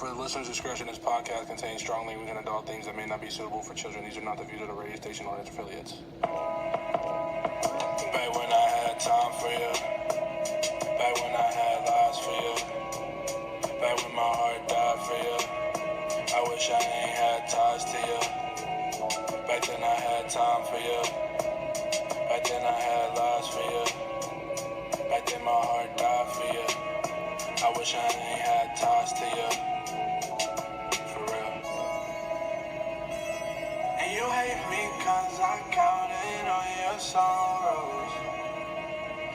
For the listener's discretion, this podcast contains strong language and adult themes that may not be suitable for children. These are not the views of the radio station or its affiliates. Back when I had time for you. Back when I had lies for you. Back when my heart died for you. I wish I ain't had ties to you. Back then I had time for you. Back then I had lies for you. Back then my heart died for you. I wish I ain't had ties to you. For real. And you hate me cause I counted on your sorrows.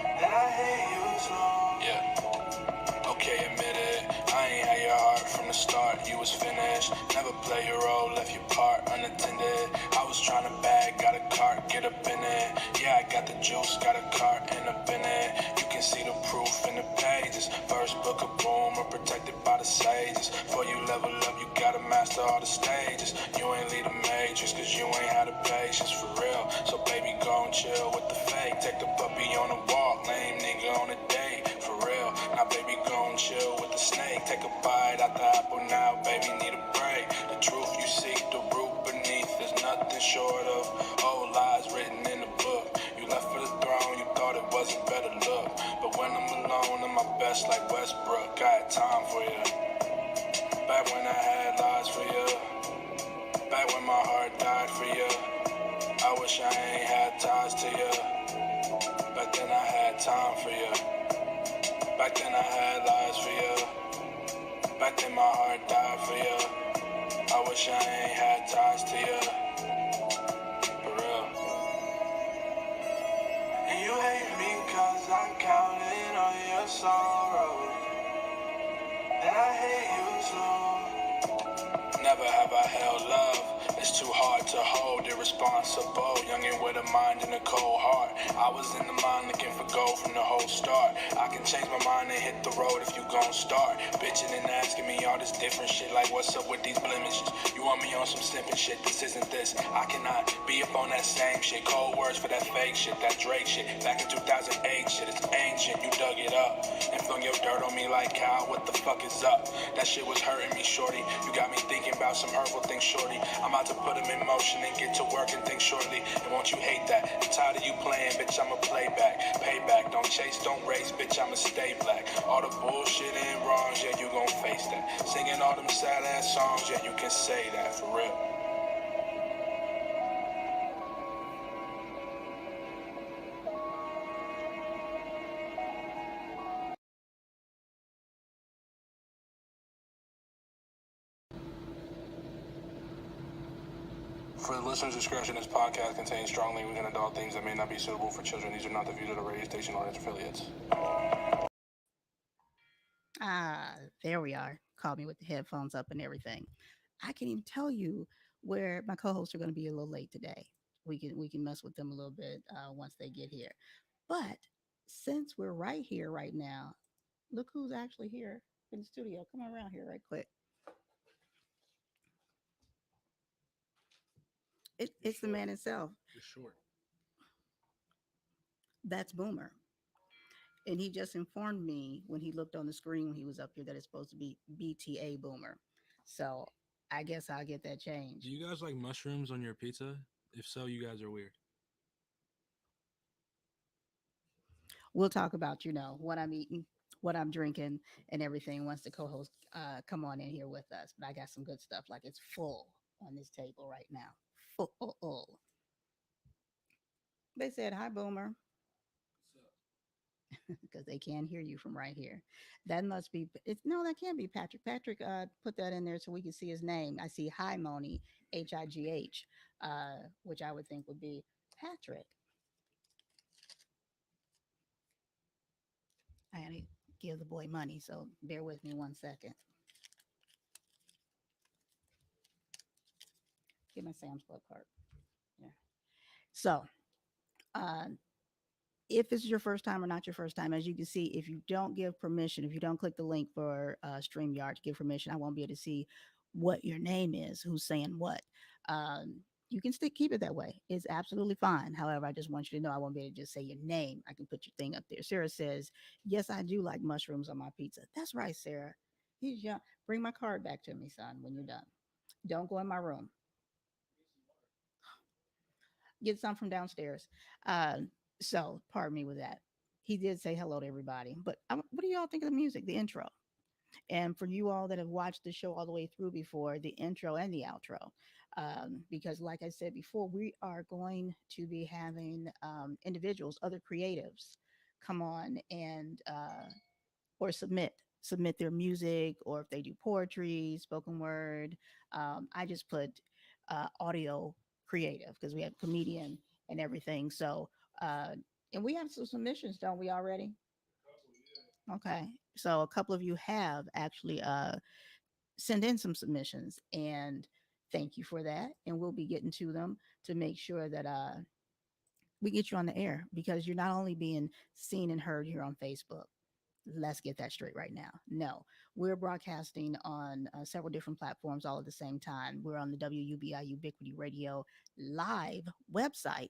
And I hate you too. Yeah. Okay, admit it. I ain't had your heart from the start. You was finished. Never play your role, left your part unattended. I was trying to bag, got a cart, get up in it. Yeah, I got the juice, got a cart, end up in it. You can see the proof in the pages. First book of Boomer, protected by the sages. Before you level up, you gotta master all the stages. You ain't lead a matrix, cause you ain't had the patience for real. So baby, go and chill with the fake. Take the puppy on a walk, lame nigga on a date. For real, now baby, go and chill with the snake. Take a bite out the apple now, baby, need a break. The truth you seek, the root beneath. There's nothing short of old lies written in the book. You left for the throne, you thought it wasn't better look. But when I'm alone, I'm my best like Westbrook. I had time for you. Back when I had lies for you. Back when my heart died for you. I wish I ain't had ties to you. Back then I had time for you. Back then I had lies for you. Back then my heart died for you. I wish I ain't had ties to you. For real. And you hate me cause I counted on your sorrows. And I hate you too. Never have I held love. It's too hard to hold, irresponsible. Youngin' with a mind and a cold heart. I was in the mind looking for gold from the whole start. I can change my mind and hit the road if you gon' start. Bitchin' and asking me all this different shit, like what's up with these blemishes? You want me on some simping shit, this isn't this. I cannot be up on that same shit. Cold words for that fake shit, that Drake shit. Back in 2008 shit, it's ancient, you dug it up. And flung your dirt on me like Kyle, what the fuck is up? That shit was hurting me, shorty. You got me thinking about some hurtful things, shorty. I'm about to put them in motion and get to work and think shortly. And won't you hate that? I'm tired of you playing, bitch, I'ma play back. Payback, don't chase, don't race, bitch, I'ma stay black. All the bullshit and wrongs, yeah, you gon' face that. Singing all them sad ass songs, yeah, you can say that, for real. For the listener's discretion, this podcast contains strong language and adult themes that may not be suitable for children. These are not the views of the radio station or its affiliates. There we are. Called me with the headphones up and everything. I can even tell you where my co-hosts are going to be a little late today. We can mess with them a little bit once they get here. But since we're right here right now, look who's actually here in the studio. Come on around here right quick. It's the man himself. You're short. That's Boomer. And he just informed me when he looked on the screen when he was up here that it's supposed to be BTA Boomer. So I guess I'll get that changed. Do you guys like mushrooms on your pizza? If so, you guys are weird. We'll talk about, what I'm eating, what I'm drinking, and everything once the co-hosts come on in here with us. But I got some good stuff. Like it's full on this table right now. Full. They said, hi, Boomer, because they can't hear you from right here. That must be, no, that can't be Patrick. Patrick put that in there so we can see his name. I see Hi Moni, High, which I would think would be Patrick. I gotta give the boy money, so bear with me 1 second. Get my Sam's Club card. Yeah. So, uh, if this is your first time or not your first time, as you can see, if you don't give permission, if you don't click the link for StreamYard to give permission, I won't be able to see what your name is, who's saying what. You can still keep it that way. It's absolutely fine. However, I just want you to know I won't be able to just say your name. I can put your thing up there. Sarah says, yes, I do like mushrooms on my pizza. That's right, Sarah. He's young. Bring my card back to me, son, when you're done. Don't go in my room. Get some from downstairs. Uh, so, pardon me with that. He did say hello to everybody. But what do y'all think of the music, the intro? And for you all that have watched the show all the way through before, the intro and the outro, because like I said before, we are going to be having individuals, other creatives, come on and or submit their music, or if they do poetry, spoken word. I just put audio creative because we have comedian and everything. So uh, and we have some submissions, don't we already? Okay. So a couple of you have actually sent in some submissions, and thank you for that. And we'll be getting to them to make sure that we get you on the air, because you're not only being seen and heard here on Facebook. Let's get that straight right now. No, we're broadcasting on several different platforms all at the same time. We're on the WUBI Ubiquity Radio live website.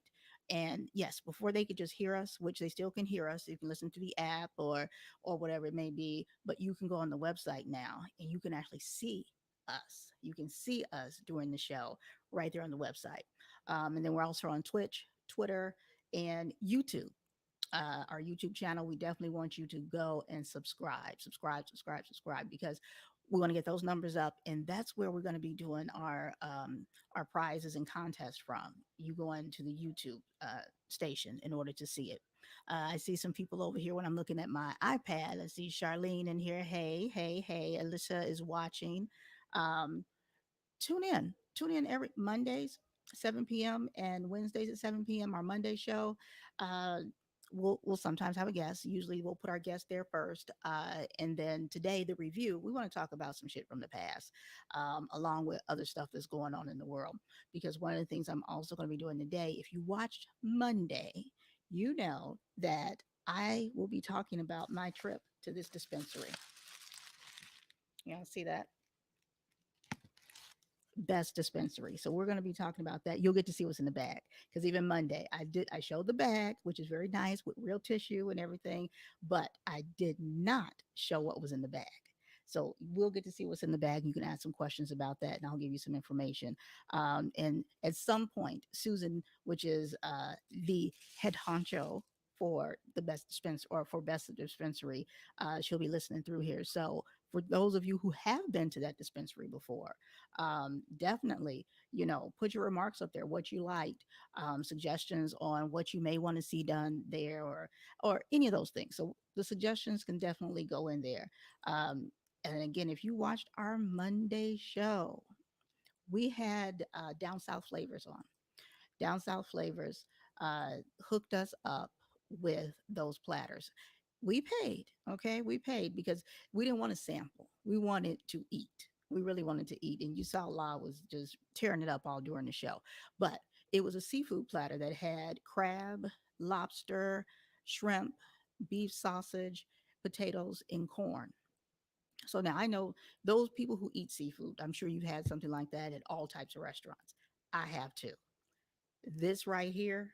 And yes, before they could just hear us, which they still can hear us, you can listen to the app or whatever it may be, but you can go on the website now and you can actually see us. You can see us during the show right there on the website. And then we're also on Twitch, Twitter, and YouTube, our YouTube channel. We definitely want you to go and subscribe, because we want to get those numbers up, and that's where we're going to be doing our prizes and contests from. You go into the YouTube station in order to see it. I see some people over here when I'm looking at my iPad. I see Charlene in here. Hey, hey, hey. Alyssa is watching. Um, tune in every Mondays 7 p.m. and Wednesdays at 7 p.m. our Monday show. uh we'll sometimes have a guest. Usually we'll put our guest there first, and then today the review, we want to talk about some shit from the past, along with other stuff that's going on in the world, because one of the things I'm also going to be doing today, if you watched Monday, you know that I will be talking about my trip to this dispensary. You know, see that? Best dispensary. So we're going to be talking about that. You'll get to see what's in the bag, because even Monday I showed the bag, which is very nice with real tissue and everything, but I did not show what was in the bag. So we'll get to see what's in the bag. You can ask some questions about that, and I'll give you some information. And at some point, Susan, which is the head honcho for the best dispense or for best dispensary, she'll be listening through here. So for those of you who have been to that dispensary before, definitely, put your remarks up there, what you liked, suggestions on what you may want to see done there, or any of those things. So the suggestions can definitely go in there. And again, if you watched our Monday show, we had Down South Flavors on. Down South Flavors hooked us up with those platters. We paid, okay? We paid because we didn't want to sample. We wanted to eat. We really wanted to eat. And you saw La was just tearing it up all during the show. But it was a seafood platter that had crab, lobster, shrimp, beef sausage, potatoes, and corn. So now I know those people who eat seafood, I'm sure you've had something like that at all types of restaurants. I have too. This right here,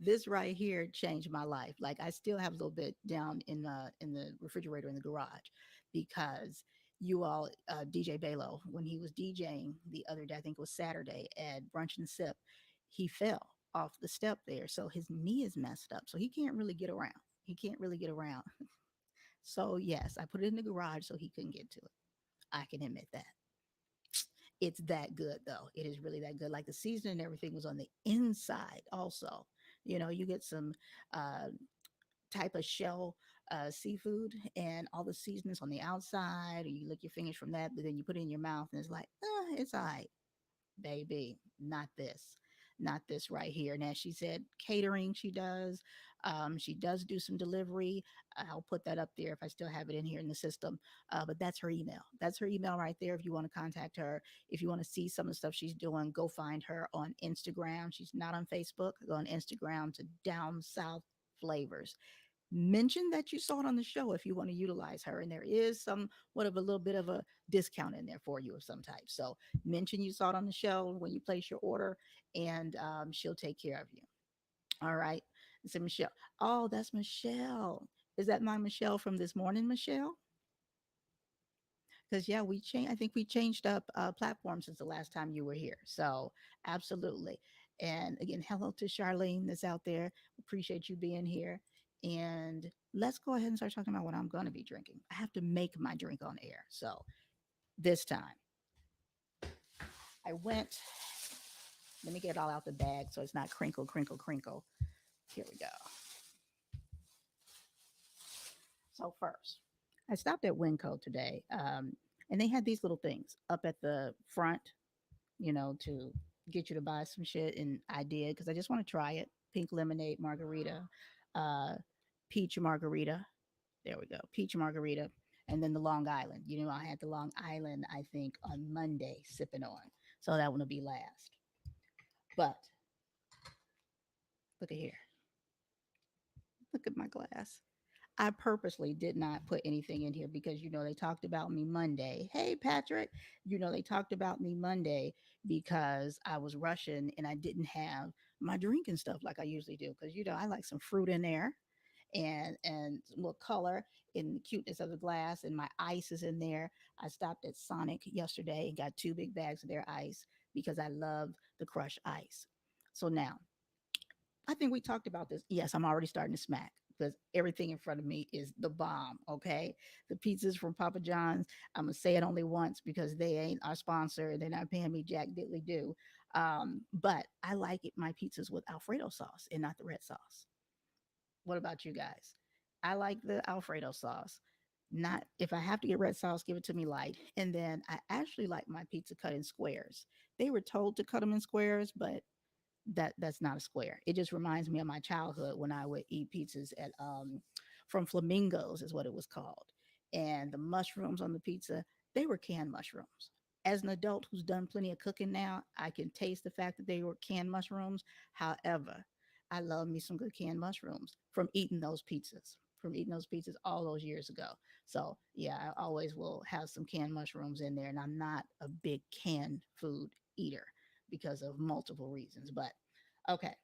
this right here changed my life. Like, I still have a little bit down in the refrigerator in the garage, because you all, DJ Balo, when he was DJing the other day, I think it was Saturday at Brunch and Sip, he fell off the step there, so his knee is messed up, so he can't really get around. He can't really get around. So yes, I put it in the garage so he couldn't get to it. I can admit that. It's that good though. It is really that good. Like, the seasoning and everything was on the inside also. You get some uh type of shell seafood, and all the seasonings on the outside, and you lick your fingers from that, but then you put it in your mouth and it's like, it's all right. Baby, not this. Not this right here. Now, she said catering she does. She does do some delivery. I'll put that up there if I still have it in here in the system. But that's her email. That's her email right there. If you want to contact her, if you want to see some of the stuff she's doing, go find her on Instagram. She's not on Facebook. Go on Instagram to Down South Flavors. Mention that you saw it on the show if you want to utilize her, and there is somewhat of a little bit of a discount in there for you of some type. So mention you saw it on the show when you place your order, and she'll take care of you. All right. So Michelle, oh, that's Michelle. Is that my Michelle from this morning, Michelle? Because yeah, we changed. I think we changed up platforms since the last time you were here. So absolutely. And again, hello to Charlene that's out there. Appreciate you being here. And let's go ahead and start talking about what I'm going to be drinking. I have to make my drink on air. So this time I went. Let me get it all out the bag so it's not crinkle, crinkle, crinkle. Here we go. So first, I stopped at Winco today, and they had these little things up at the front, to get you to buy some shit. And I did because I just want to try it. Pink lemonade margarita, uh, peach margarita. There we go, peach margarita, and then the Long Island. I had the Long Island, I think, on Monday sipping on, so that one will be last. But look at here, look at my glass. I purposely did not put anything in here because they talked about me Monday. Hey Patrick, they talked about me Monday because I was rushing and I didn't have my drink and stuff like I usually do because I like some fruit in there and some little color in the cuteness of the glass, and my ice is in there. I stopped at Sonic yesterday and got two big bags of their ice because I love the crushed ice. So now I think we talked about this. Yes, I'm already starting to smack because everything in front of me is the bomb. Okay. The pizzas from Papa John's, I'm going to say it only once because they ain't our sponsor. They're not paying me Jack Diddley do. But I like it, my pizzas with Alfredo sauce and not the red sauce. What about you guys? I like the Alfredo sauce. Not if I have to get red sauce, give it to me light. And then I actually like my pizza cut in squares. They were told to cut them in squares, but that's not a square. It just reminds me of my childhood when I would eat pizzas at from Flamingos is what it was called. And the mushrooms on the pizza, they were canned mushrooms. As an adult who's done plenty of cooking now, I can taste the fact that they were canned mushrooms. However, I love me some good canned mushrooms from eating those pizzas, all those years ago. So yeah, I always will have some canned mushrooms in there, and I'm not a big canned food eater because of multiple reasons. But okay,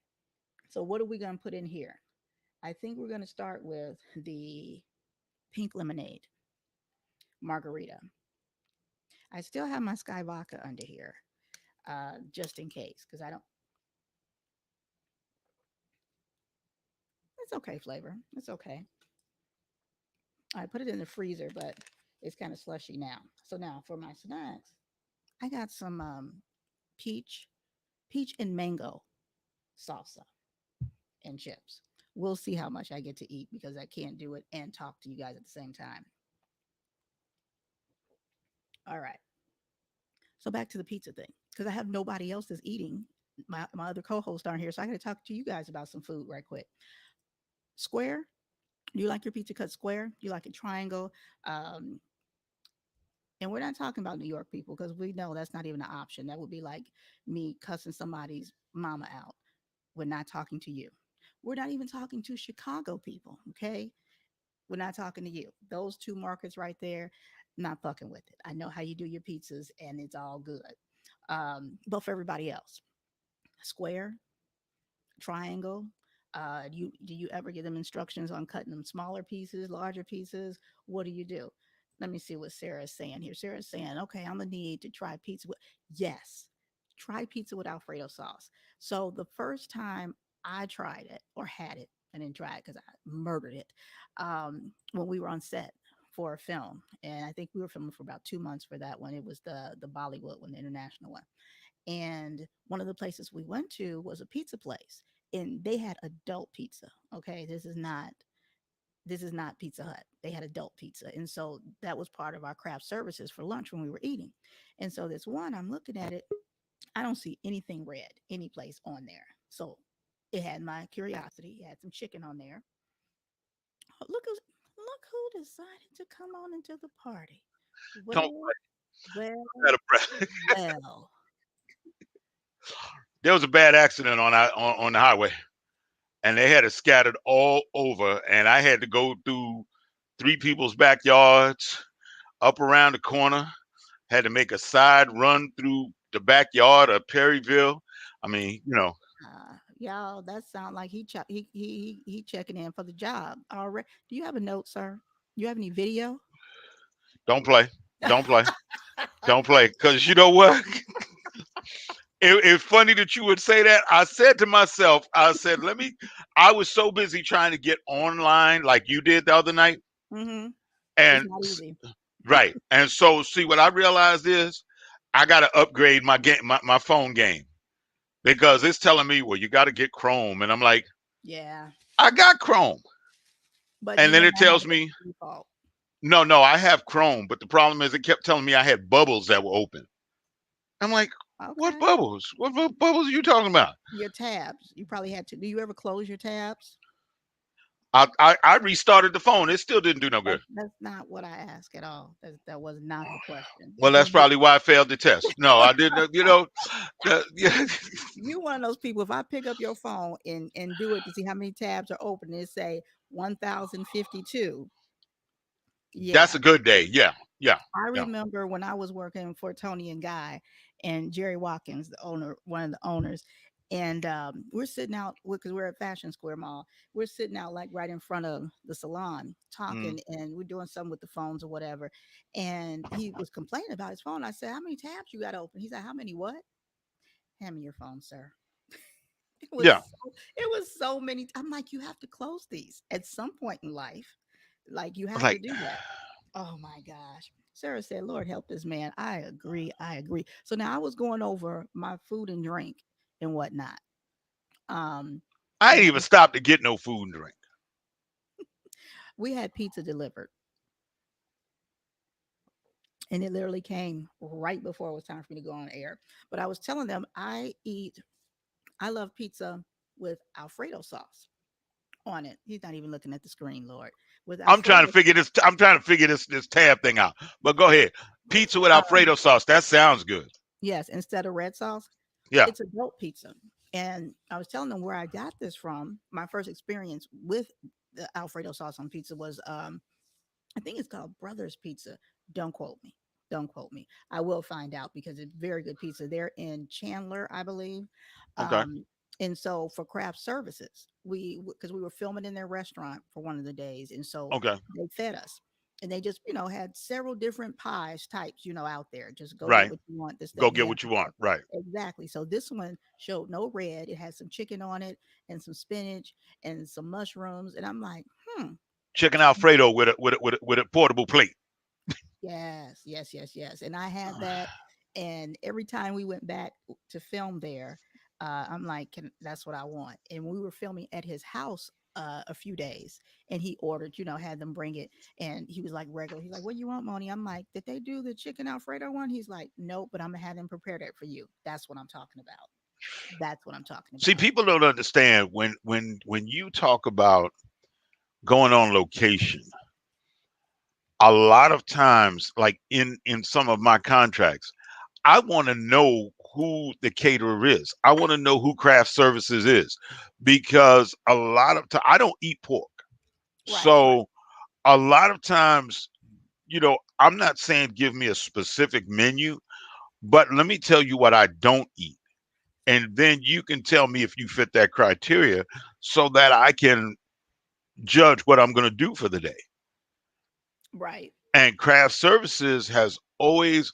so what are we going to put in here? I think we're going to start with the pink lemonade margarita. I still have my Sky Vodka under here, just in case, because I don't. It's okay, flavor. It's okay. I put it in the freezer, but it's kind of slushy now. So now for my snacks, I got some peach, peach and mango salsa and chips. We'll see how much I get to eat because I can't do it and talk to you guys at the same time. All right. So back to the pizza thing because I have nobody else that's eating. My other co-hosts aren't here, so I got to talk to you guys about some food right quick. Square? Do you like your pizza cut square? Do you like a triangle? Um, and we're not talking about New York people because we know that's not even an option. That would be like me cussing somebody's mama out. We're not talking to you. We're not even talking to Chicago people. Okay, we're not talking to you. Those two markets right there, not fucking with it. I know how you do your pizzas and it's all good. But for everybody else, square, triangle. Do you ever give them instructions on cutting them smaller pieces, larger pieces? What do you do? Let me see what Sarah is saying here. Sarah's saying, okay, I'm gonna need to try pizza with yes, try pizza with Alfredo sauce. So the first time I tried it or had it, I didn't try it because I murdered it. When we were on set for a film, and I think we were filming for about 2 months for that one. It was the Bollywood one, the international one. And one of the places we went to was a pizza place, and they had adult pizza. Okay, this is not Pizza Hut. They had adult pizza, and so that was part of our craft services for lunch when we were eating. And so this one, I'm looking at it, I don't see anything red any place on there. So it had my curiosity. It had some chicken on there. Oh, look who decided to come on into the party. Don't Well, well, out of breath. well. There was a bad accident on the highway, and they had it scattered all over, and I had to go through three people's backyards, up around the corner. Had to make a side run through the backyard of Perryville. I mean, Y'all, that sound like he checking in for the job. All right. Do you have a note, sir? Do you have any video? don't play. Don't play. Don't play. Because you know what? It's funny that you would say that. I said to myself, I said, let me. I was so busy trying to get online like you did the other night. Mm-hmm. It's And not easy. right. And so, see, what I realized is I got to upgrade my game, my phone game, because it's telling me, well, you got to get Chrome. And I'm like, Yeah. I got Chrome. But And you then may it not have tells it as me, default. no, no, I have Chrome. But the problem is it kept telling me I had bubbles that were open. I'm like, what Okay. bubbles? What bubbles are you talking about? Your tabs. You probably had to. Do you ever close your tabs? I restarted the phone. It still didn't do no good. That's not what I asked at all. That was not the question. Well, that's probably why I failed the test. No, I didn't. Yeah, You one of those people. If I pick up your phone and do it to see how many tabs are open, it say 1052. that's Yeah. a good day. Yeah, yeah, I yeah. remember when I was working for Tony and Guy and Jerry Watkins, the owner, one of the owners, and we're sitting out because we're at Fashion Square Mall. We're sitting out like right in front of the salon Mm. talking, and we're doing something with the phones or whatever. And he was complaining about his phone. I said, "How many tabs you got open?" He's like, "How many what?" Hand me your phone, sir. Yeah, It was so many. I'm like, you have to close these at some point in life. Like you have to like do that. Oh my gosh. Sarah said, Lord help this man. I agree. I agree. So now I was going over my food and drink and whatnot. Um, I ain't and even stopped to get no food and drink. we had pizza delivered, and it literally came right before it was time for me to go on air. But I was telling them I love pizza with Alfredo sauce on it. He's not even looking at the screen, Lord. With I'm trying to Alfredo, figure this. I'm trying to figure this tab thing out. But go ahead. Pizza with Alfredo sauce. That sounds good. yes, instead of red sauce, Yeah. it's adult pizza. And I was telling them where I got this from. My first experience with the Alfredo sauce on pizza was I think it's called Brothers Pizza. Don't quote me. Don't quote me. I will find out because it's very good pizza. They're in Chandler, I believe. Okay. Um, and so for craft services, because we were filming in their restaurant for one of the days, and so Okay. they fed us. And they just, had several different pies types, out there. Just go get Right. what you want, this, that, Go and the get other. what you want. Right. Exactly. So this one showed no red. It had some chicken on it and some spinach and some mushrooms. And I'm like, Chicken Alfredo with a portable plate. yes, yes, yes, yes. And I had that. And every time we went back to film there, I'm like, that's what I want. And we were filming at his house a few days, and he ordered, had them bring it. And he was like, regular. He's like, what do you want, Moni? I'm like, did they do the chicken Alfredo one? He's like, nope, but I'm going to have them prepare that for you. That's what I'm talking about. That's what I'm talking See, about. people don't understand when you talk about going on location. A lot of times, like in some of my contracts, I want to know who the caterer is. I want to know who craft services is, because a lot of time I don't eat pork. Right, right, So a lot of times, I'm not saying give me a specific menu, but let me tell you what I don't eat. And then you can tell me if you fit that criteria so that I can judge what I'm going to do for the day. right. And craft services has always,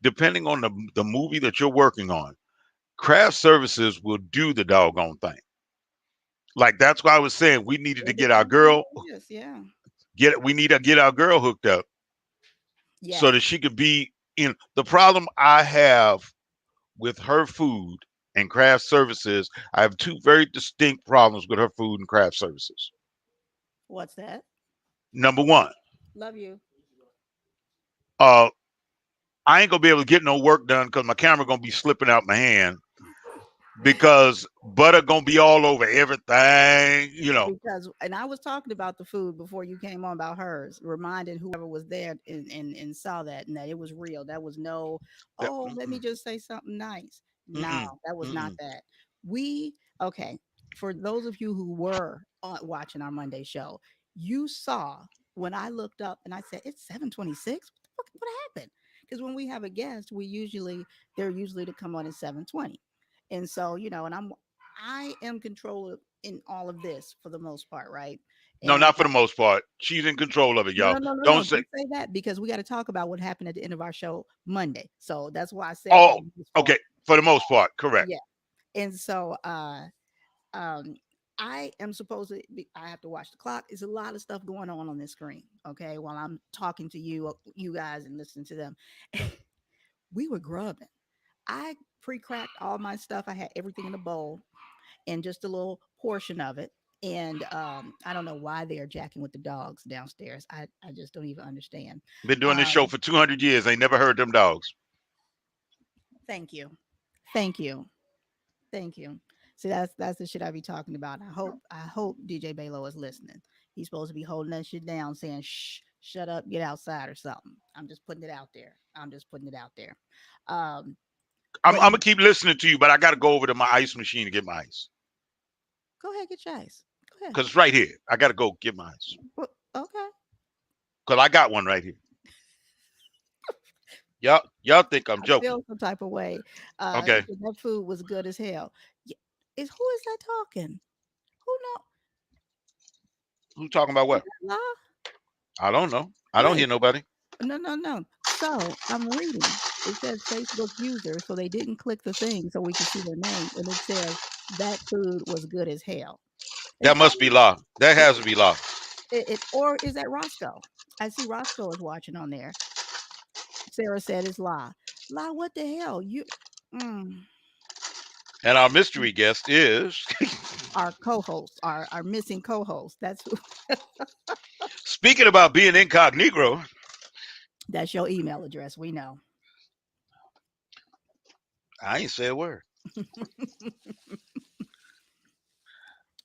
depending on the movie that you're working on, craft services will do the doggone thing. Like that's why I was saying we needed to It get our depends on girl what it is. Yeah. we need to get our girl hooked up so that Yes. she could be in. The problem I have with her food and craft services, I have two very distinct problems with her food and craft services. What's that? Number one, Love you. uh I ain't gonna be able to get no work done because my camera gonna be slipping out my hand because butter gonna be all over everything, Because and I was talking about the food before you came on about hers, reminding whoever was there and saw that and that it was real. That was no, That- oh, let me mm-mm, just say something nice. No, mm-mm, that was not mm-mm. that. We okay, for those of you who were watching our Monday show, you saw when I looked up and I said it's 7:26. What happened? Because when we have a guest, they're usually to come on at 7:20. And so, and I am control in all of this for the most part, right? No, And not for the most part. She's in control of it, no, y'all. no, no, no, Don't no. say. Don't say that because we got to talk about what happened at the end of our show Monday. So that's why I said for Oh, the most part. okay. For the most part, correct. Yeah. And so um I am supposed to be, I have to watch the clock. There's a lot of stuff going on this screen, okay, while I'm talking to you guys and listening to them. We were grubbing. I pre-cracked all my stuff. I had everything in a bowl and just a little portion of it. And I don't know why they are jacking with the dogs downstairs. I just don't even understand. Been doing this show Um, for 200 years. Ain't never heard them dogs. thank you, thank you, thank you. See, that's the shit I be talking about. I hope DJ Balo is listening. He's supposed to be holding that shit down, saying shh, shut up, get outside or something. I'm just putting it out there. I'm just putting it out there. Um, I'm but gonna keep listening to you, but I gotta go over to my ice machine to get my ice. go ahead, get your ice. Go ahead. Cause it's right here. I gotta go get my ice. Well, okay. Cause I got one right here. Y'all think I'm I joking. feel some type of way. Okay. That food was good as hell. Is who is that talking? Who know? Who talking about Is what? that law? I don't know. I don't hear Wait, nobody. no, no, no. So I'm reading. It says Facebook user, so they didn't click the thing so we could see their name, and it says that food was good as hell. And That tell must be me, law. That it, has to be law. or is that Roscoe? I see Roscoe is watching on there. Sarah said it's La. La, what the hell? Mm, And our mystery guest is our co-host, our missing co-host. That's who. speaking about being incognito. That's your email address. We know. I ain't say a word.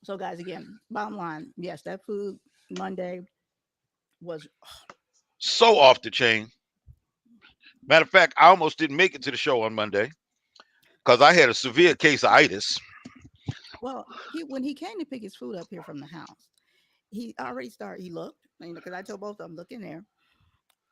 So, guys, again, bottom line, yes, that food Monday was So off the chain. Matter of fact, I almost didn't make it to the show on Monday because I had a severe case of itis. well. He when he came to pick his food up here from the house, he already started. He looked, because I told both of them look in there,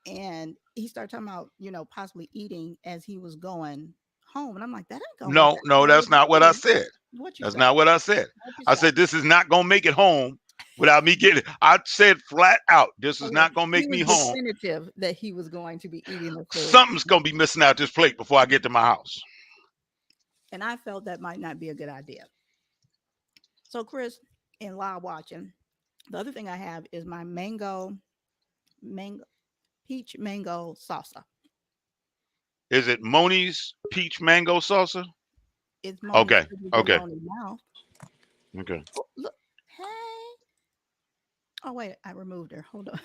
and he started talking about possibly eating as he was going home, and I'm like, that ain't gonna work. No, That's no, not what that's we not what I do. said. What you That's say? not what I said. What you I say? said this is not gonna make it home without me getting. I said flat out, this is Okay. not gonna He make me was home. definitive that he was going to be eating the food, Something's gonna be missing out this plate before I get to my house. and I felt that might not be a good idea. So, Chris, in live watching, the other thing I have is my mango peach mango salsa. Is it Moni's peach mango salsa? It's Moni's Okay, Cookies in okay, Moni's mouth. okay. Oh, look, hey. Oh wait, I removed her. Hold on.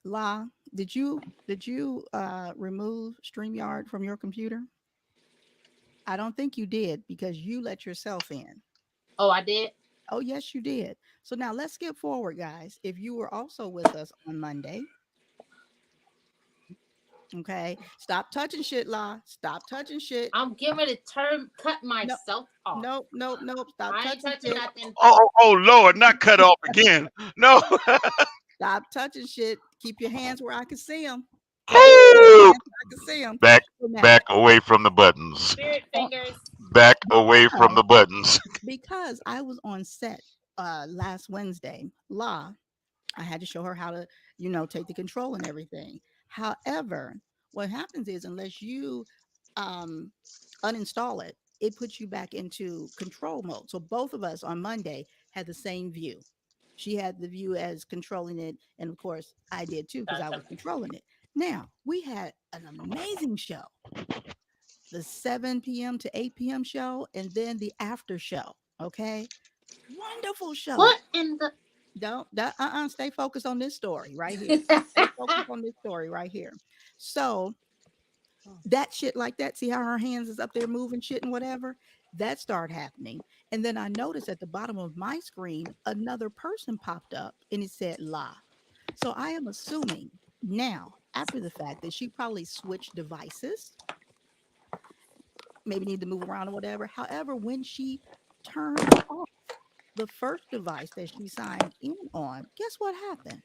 La, did you remove StreamYard from your computer? I don't think you did because you let yourself in. Oh, I did. Oh yes, you did. So now let's skip forward, guys. If you were also with us on Monday, okay, stop touching shit, La. Stop touching shit. I'm getting ready to cut No, myself off. nope, nope, nope. Stop I ain't touching touching shit. nothing. Oh Lord, not cut off again. No. Stop touching shit. Keep your hands where I can see them. Keep your Woo! hands where I can see them. Back, So now, back away from the buttons. Spirit on, fingers. Back away from because the buttons. because I was on set last Wednesday, La, I had to show her how to, take the control and everything. However, what happens is unless you um, uninstall it, it puts you back into control mode. So both of us on Monday had the same view. She had the view as controlling it, and of course, I did too because I was controlling it. Now we had an amazing show, the 7 p.m. to 8 p.m. show, and then the after show. Okay, wonderful show. What in the? Don't stay focused on this story right here. Stay focused on this story right here. So that shit like that, see how her hands is up there moving shit and whatever, that started happening. And then I noticed at the bottom of my screen another person popped up and it said La. So I am assuming now after the fact that she probably switched devices, maybe need to move around or whatever. However, when she turned off the first device that she signed in on, guess what happened?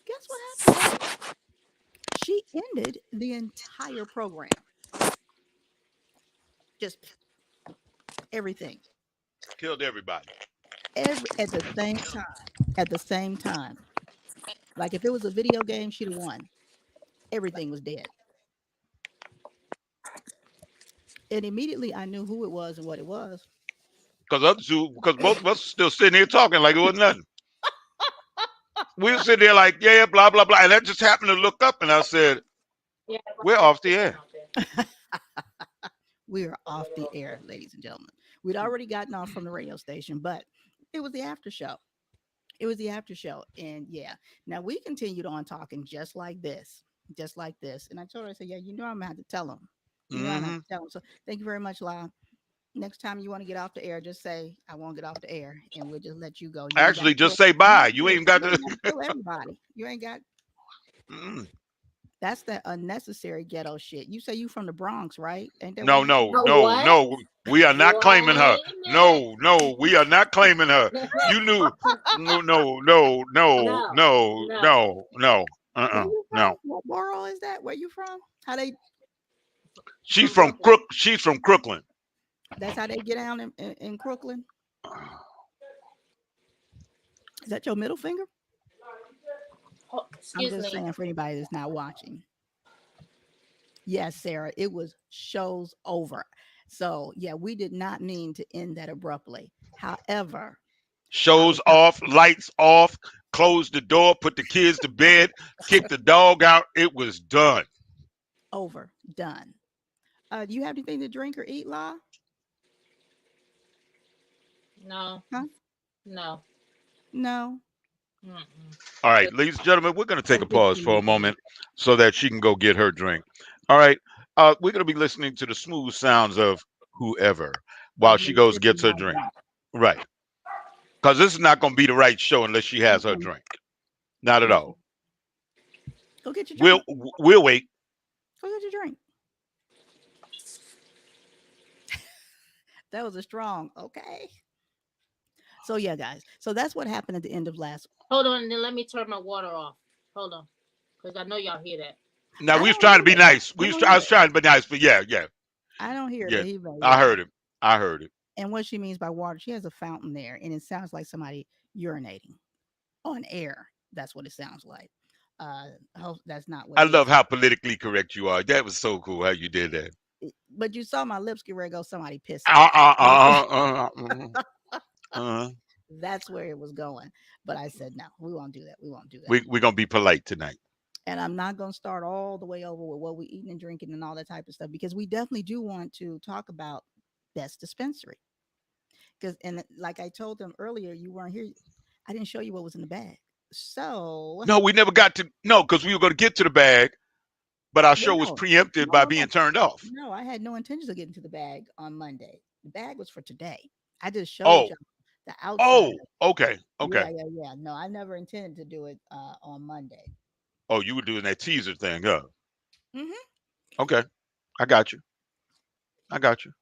Guess what happened, guys? She ended the entire program. Just everything, Killed everybody. at the same time. At the same time, like if it was a video game, she'd have won. Everything was dead, and immediately I knew who it was and what it was. Because both of us are still sitting here talking like it was nothing. We were sitting there like, yeah, blah, blah, blah. And I just happened to look up and I said, we're off the air. We are off the air, ladies and gentlemen. We'd already gotten off from the radio station, but it was the after show. It was the after show. And yeah, now we continued on talking just like this, just like this. And I told her, I said, yeah, you know, I'm going to have to tell them. You know, I'm going to have Hmm. to tell them. So thank you very much, La. Next time you want to get off the air, just say, I won't get off the air. And we'll just let you go. You ain't got to Actually, just kill. say You bye. ain't, You ain't got you to. ain't got to kill everybody. You ain't got. Mm. That's that unnecessary ghetto shit. You say you from the Bronx, right? Ain't that where No, you from? no, Oh, no, what? no. We are not claiming her. Wait a minute. No, no, we are not claiming her. You knew. No, no, no, no, No, no, no. no, no. Where Uh-uh. you from? No. What borough is that? Where you from? How they? She's From from Brooklyn. Crook. She's from Crooklyn. That's how they get down in Crooklyn. Is that your middle finger? Oh, I'm excuse just me. saying for anybody that's not watching. Yes, Sarah, it was show's over. So yeah, we did not mean to end that abruptly. However, I Shows was off, lights off, closed the door, put the kids to bed, kicked the dog out. It was done. over, done. Do you have anything to drink or eat, La? No, Huh? no. No. Mm-mm. All right, Good. ladies and gentlemen, we're going to take Go a get pause you for a one then. moment so that she can go get her drink. All right, we're going to be listening to the smooth sounds of whoever while Of she me goes sipping gets her my drink. drink. Right, because this is not going to be the right show unless she has her Mm-mm, drink. Not at mm-mm. all. Go get your We'll drink. we'll wait. Go get your drink. That was a strong. Okay. So yeah, guys. So that's what happened at the end of last. Hold on, and then let me turn my water off. Hold on, because I know y'all hear that. Now I we was don't trying to be hear it. nice. I don't I hear was it. trying to be nice, but yeah, yeah, I don't hear it, yeah. but he very I well. heard him. I heard it. And what she means by water, she has a fountain there, and it sounds like somebody urinating on air. That's what it sounds like. I hope that's not what I it love is. how politically correct you are. That was so cool how you did that. But you saw my lips get ready to go. Somebody pissing. Uh, uh, That's uh, uh, uh, uh. that's where it was going. But I said no, we won't do that. We won't do that. We're gonna be polite tonight. And I'm not going to start all the way over with what we eating and drinking and all that type of stuff because we definitely do want to talk about best dispensary. Because and like I told them earlier, you weren't here. I didn't show you what was in the bag. So No, we never got to no, because we were gonna get to the bag, but our well, show was no, preempted no, by no, being no, turned off. no. I had no intentions of getting to the bag on Monday. The bag was for today. I just showed Oh, you the outside oh, of it. okay, okay. Yeah, yeah, yeah. No, I never intended to do it on Monday. Oh, you were doing that teaser thing, huh? Hmm. Okay, I got you. I got you.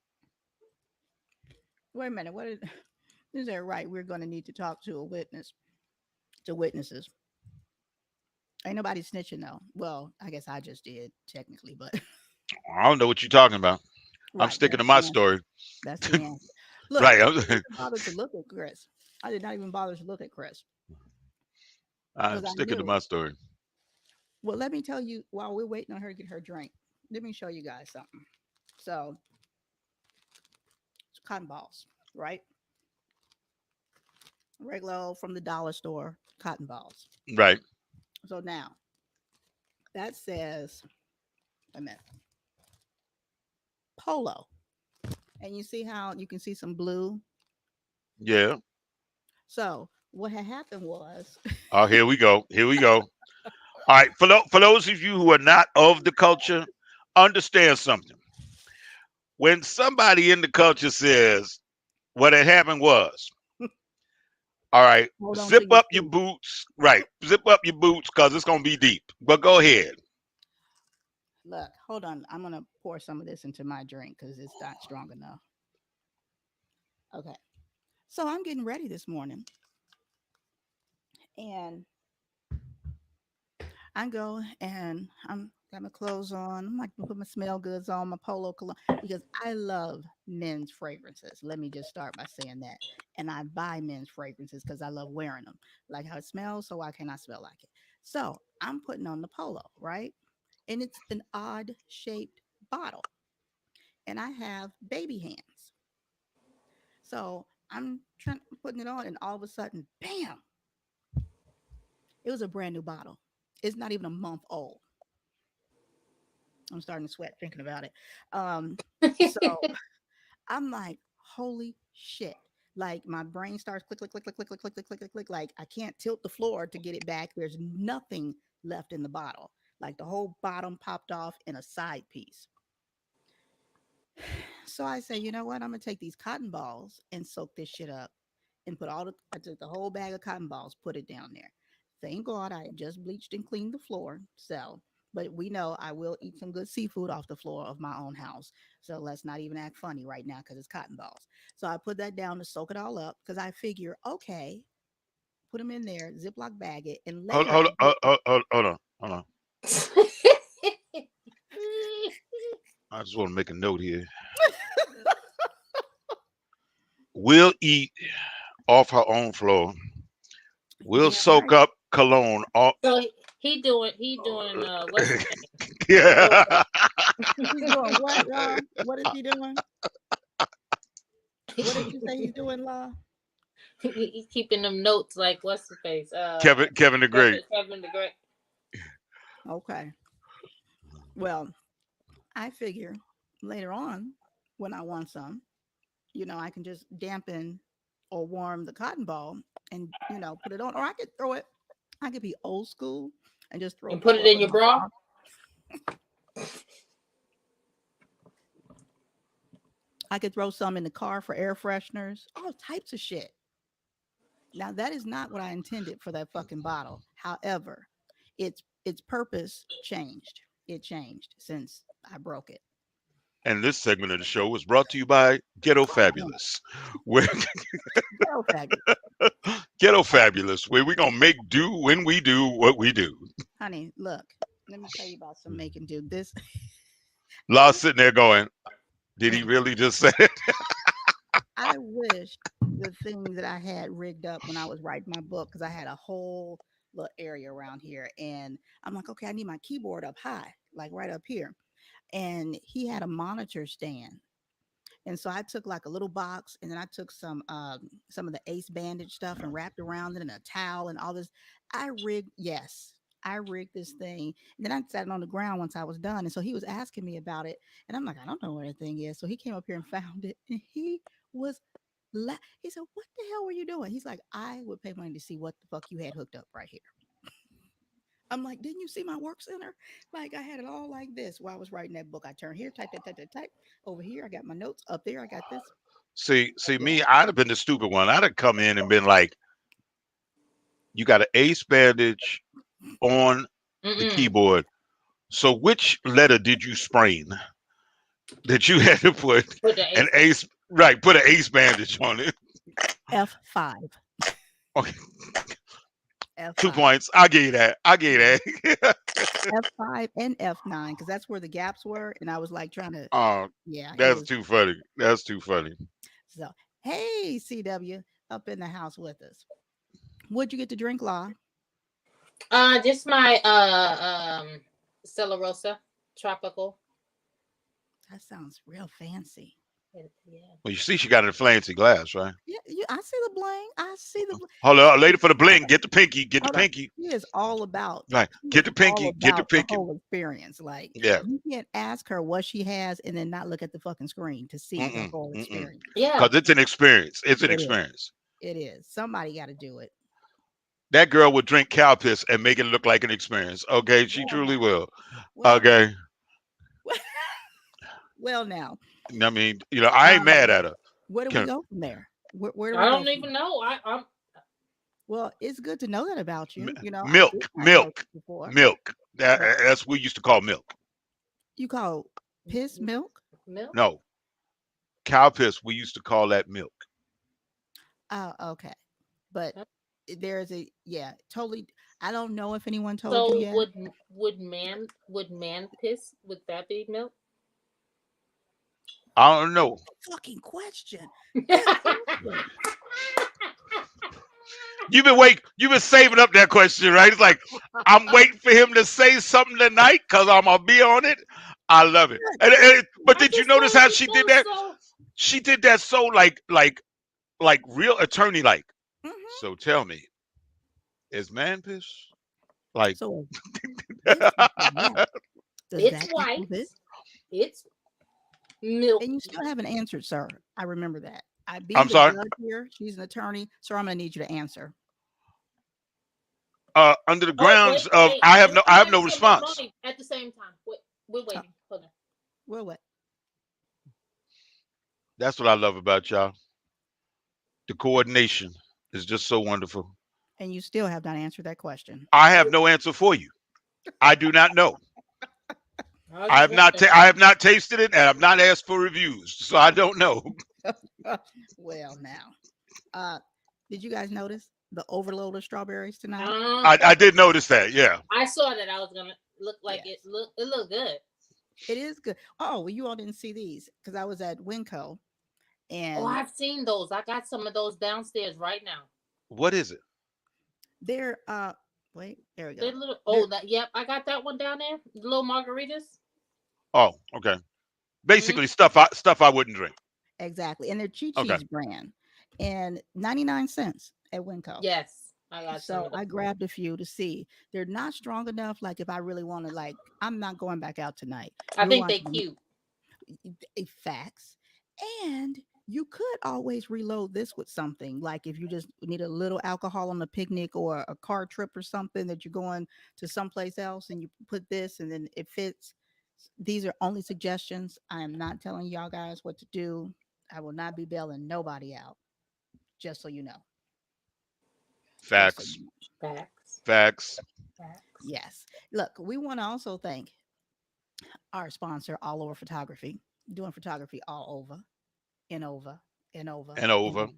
Wait a minute. What is, is that right? We're going to need to talk to a witness, to witnesses. Ain't nobody snitching though. Well, I guess I just did technically, but I don't know what you're talking about. I'm right. sticking That's to the my answer. story. That's the answer. Look, Right. I didn't even bother to look at Chris. I did not even bother to look at Chris because I'm I sticking to knew. my story. Well, let me tell you while we're waiting on her to get her drink, let me show you guys something. So, it's cotton balls, right? Regular old from the dollar store cotton balls. Right. So now that says, a minute, polo. And you see how you can see some blue. Yeah. So, what had happened was, Oh, here we go. Here we go. All right. For those of you who are not of the culture, understand something. When somebody in the culture says what had happened was, all right, hold on zip to your up your seat. boots. Right. Zip up your boots because it's going to be deep. But go ahead. Look, hold on. I'm going to pour some of this into my drink because it's not strong enough. Okay. So, I'm getting ready this morning and I go and I'm got my clothes on. I'm like, put my smell goods on, my polo cologne, because I love men's fragrances. Let me just start by saying that. And I buy men's fragrances because I love wearing them. Like how it smells, so why can't I smell like it? So I'm putting on the polo, right? And it's an odd shaped bottle. And I have baby hands. So I'm trying putting it on, and all of a sudden, bam, it was a brand new bottle. It's not even a month old. I'm starting to sweat thinking about it. So I'm like, holy shit. Like my brain starts click, click, click, click, click, click, click, click, click, click, click. Like I can't tilt the floor to get it back. There's nothing left in the bottle. Like the whole bottom popped off in a side piece. So I say, you know what? I'm gonna take these cotton balls and soak this shit up and put all the I took the whole bag of cotton balls, put it down there. Thank God I had just bleached and cleaned the floor. So, but we know I will eat some good seafood off the floor of my own house. So let's not even act funny right now because it's cotton balls. So I put that down to soak it all up because I figure, okay, put them in there, Ziploc bag it, and Hold, later hold, I'll get hold on, hold on. I just want to make a note here. We'll eat off her own floor. We'll damn soak right. up cologne. All, So he doing what's his name? So yeah. He's doing what, Law? What is he doing? What did you say he's doing, Law? he keeping them notes like what's his face? Kevin the Great. Kevin the Great. Okay. Well, I figure later on when I want some, I can just dampen or warm the cotton ball and, put it on. Or I could throw it, I could be old school and just throw a And put couple it up in in your my bra. car. I could throw some in the car for air fresheners, all types of shit. Now that is not what I intended for that fucking bottle. However, its purpose changed. It changed since I broke it. And this segment of the show was brought to you by Ghetto God damn, Fabulous. Where ghetto fabulous. Ghetto Fabulous, where we gonna make do when we do what we do. Honey, look, let me tell you about some making do. This I Law's sitting there going, did he really just say it? I wish the thing that I had rigged up when I was writing my book, because I had a whole little area around here. And I'm like, okay, I need my keyboard up high, like right up here. And he had a monitor stand. And so I took like a little box, and then I took some of the ace bandage stuff and wrapped around it in a towel and all this. I rigged this thing. And then I sat it on the ground once I was done. And so he was asking me about it. And I'm like, I don't know where the thing is. So he came up here and found it. And he was he said, what the hell were you doing? He's like, I would pay money to see what the fuck you had hooked up right here. I'm like, didn't you see my work center? Like I had it all like this while I was writing that book. I turned here, type, type, type, type, type. Over here, I got my notes. Up there, I got this. See, Yeah. me, I'd have been the stupid one. I'd have come in and been like, you got an ace bandage on the Mm-mm. keyboard. So which letter did you sprain that you had to put Put the an ace back. ace, right, put an ace bandage on it? F5. Okay, two F5. points. I'll give you that. I'll give you that. F5 and F9, because that's where the gaps were. And I was like trying to, Oh, yeah, it that's was too funny. That's too funny. so. Hey, CW, up in the house with us. What'd you get to drink, Law? Just my Stella Rosa tropical. That sounds real fancy. Yeah. Well, you see, she got a fancy glass, right? Yeah, I see the bling. I see the bling. Hold on, later for the bling. Get the pinky. Get the Hold on. pinky. She is all about Right. she Get is the all pinky. Get the about the pinky. whole experience. Like Yeah. you can't ask her what she has and then not look at the fucking screen to see the Mm-mm. whole Mm-mm. experience. Yeah. Because it's an experience. It's an It is. experience. It is. Somebody got to do it. That girl would drink cow piss and make it look like an experience. Okay, she Well truly now. will. Well now. Okay, Well now. I mean, I ain't mad Um, at her. where do we Can- go from there? Where do I we go don't from even there? know. I'm Well, it's good to know that about m- you. I did milk, not know milk, this before, milk. but That's what we used to call milk. you call piss milk? milk. No, cow piss. We used to call that milk. Oh, okay. But there's a yeah, totally. I don't know if anyone told you So yet. would man piss, would that be milk? I don't know. Fucking question. Good I question. You've been saving up that question, right? It's like I'm waiting for him to say something tonight because I'm gonna be on it. I love it. But did you just notice wanted how to she did know. that? So She did that so like real attorney like. Hmm. So tell me, is man piss like? So this question, yeah, does it's that white. equal this? It's And you milky. still haven't answered, sir. I remember that. I being I'm the sorry. judge here, she's an attorney, so I'm gonna need you to answer. Under the Oh grounds wait, of wait. I Everybody have gotta no say one response. line at the same time. Wait, we're Uh, waiting. Hold on. well, what? That's what I love about y'all. The coordination is just so wonderful. And you still have not answered that question. I have no answer for you. I do not know. I just want to I know. have not tasted it, and I've not asked for reviews, so I don't know. Well, now, uh, did you guys notice the overload of strawberries tonight? I did notice that. Yeah. I saw that. I was gonna look like Yes, it looked good. it is good. Oh, well, you all didn't see these because I was at Winco, Oh, and I've seen those. I got some of those downstairs right now. What is it? they're wait, there we They're go. little. They're Oh, that. Yep, I got that one down there. The little margaritas. Oh, okay. Mm, Basically, stuff I wouldn't drink. exactly, and they're Chi Okay. Chi's brand, and 99 cents at Winco. yes, I got some So of those. I grabbed a few to see. They're not strong enough. Like if I really want to, like, I'm not going back out tonight. I We're think they watching cute. facts, and you could always reload this with something. Like if you just need a little alcohol on a picnic or a car trip or something that you're going to someplace else, and you put this, and then it fits. These are only suggestions. I am not telling y'all guys what to do. I will not be bailing nobody out. Just so you know. Just so Facts. you know. Facts. Facts. Facts. Yes. Look, we want to also thank our sponsor, All Over Photography, doing photography all over and over and over And and over. over.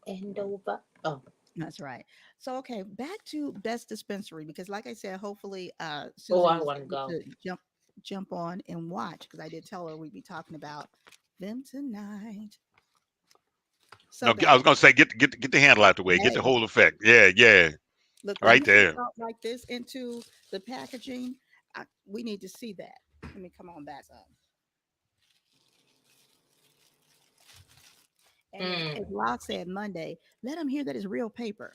And over. Oh, That's right. So, okay, back to Best Dispensary because, like I said, hopefully, oh, Susan I was want to able go. to jump on and watch because I did tell her we'd be talking about them tonight. So, No, I was guys, gonna say get the handle out the way. Get the hey, whole effect. Yeah, yeah. look, when Right you flip there. out like this into the packaging, we need to see that. Let me come on back up. And as Mm. Locke said Monday, let them hear that it's real paper,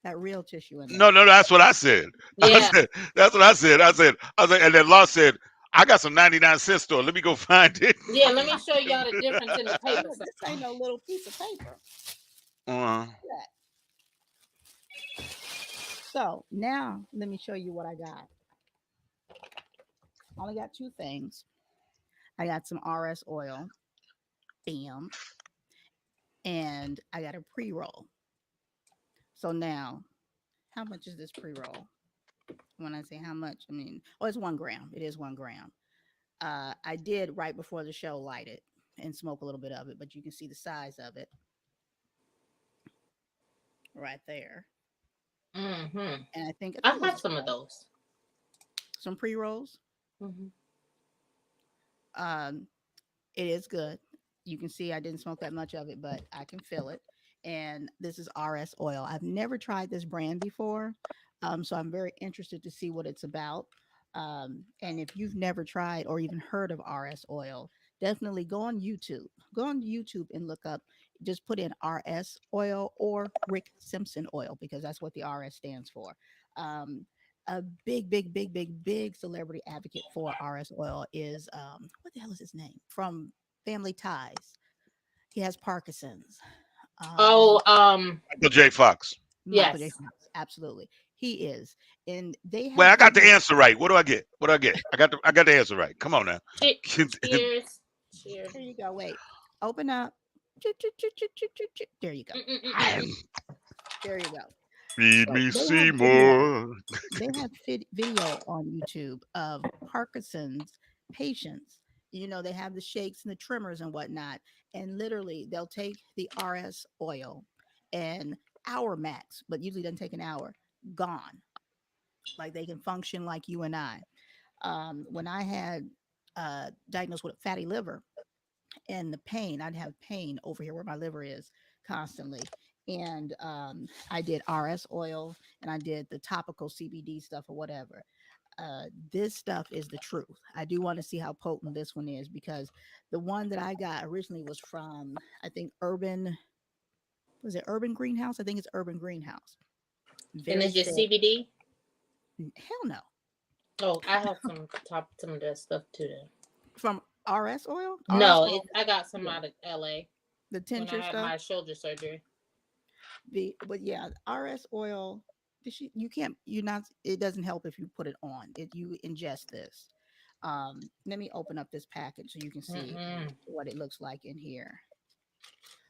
that real tissue in No, there. no, that's what I said. I Yeah. said that's what I said. And then Law said, I got some 99-cent store. Let me go find it. Yeah. Let me show y'all the difference in the paper. Look, this ain't no little piece of paper. uh, Look. So now let me show you what I got. I only got two things. I got some RS oil, bam, and I got a pre-roll. So now, how much is this pre-roll? When I say how much, I mean, oh, it's 1 gram. It is 1 gram. I did right before the show light it and smoke a little bit of it, but you can see the size of it right there. Mm-hmm. And I I think it was have some of those. some pre-rolls. Mm-hmm. Um, it is good. You can see I didn't smoke that much of it, but I can feel it. And this is RS oil. I've never tried this brand before. So I'm very interested to see what it's about. And if you've never tried or even heard of RS oil, definitely go on YouTube. Go on YouTube and look up, just put in RS oil or Rick Simpson oil because that's what the RS stands for. Um, a big celebrity advocate for RS oil is what the hell is his name from Family Ties? He has Parkinson's. Um, Oh, Michael J. Fox. Michael J. yes. Fox, absolutely, he is, and they Well, have I got the videos. answer right. What do I get? What do I get? I got the answer right. Come on now. Cheers. Cheers. Here you go. Wait, open up. There you go. Mm-mm-mm-mm. There you go. Feed So me they have video. Seymour. They have video on YouTube of Parkinson's patients. You know, they have the shakes and the tremors and whatnot. and literally they'll take the RS oil and hour max, but usually doesn't take an hour, gone. Like they can function like you and I. When I had diagnosed with a fatty liver and the pain, I'd have pain over here where my liver is constantly. And I did RS oil and I did the topical CBD stuff or whatever. This stuff is the truth. I do want to see how potent this one is because the one that I got originally was from, I think, was it Urban Greenhouse? I think it's Urban Greenhouse. And Very it's just thick. CBD? Hell no. Oh, I have some of that stuff too. Then. From RS oil? No, RS oil, I got some yeah. out of LA The when tincture I had stuff. my shoulder surgery. But yeah, RS oil. You can't. You're not. It doesn't help if you put it on. If you ingest this. Let me open up this package so you can see what it looks like in here.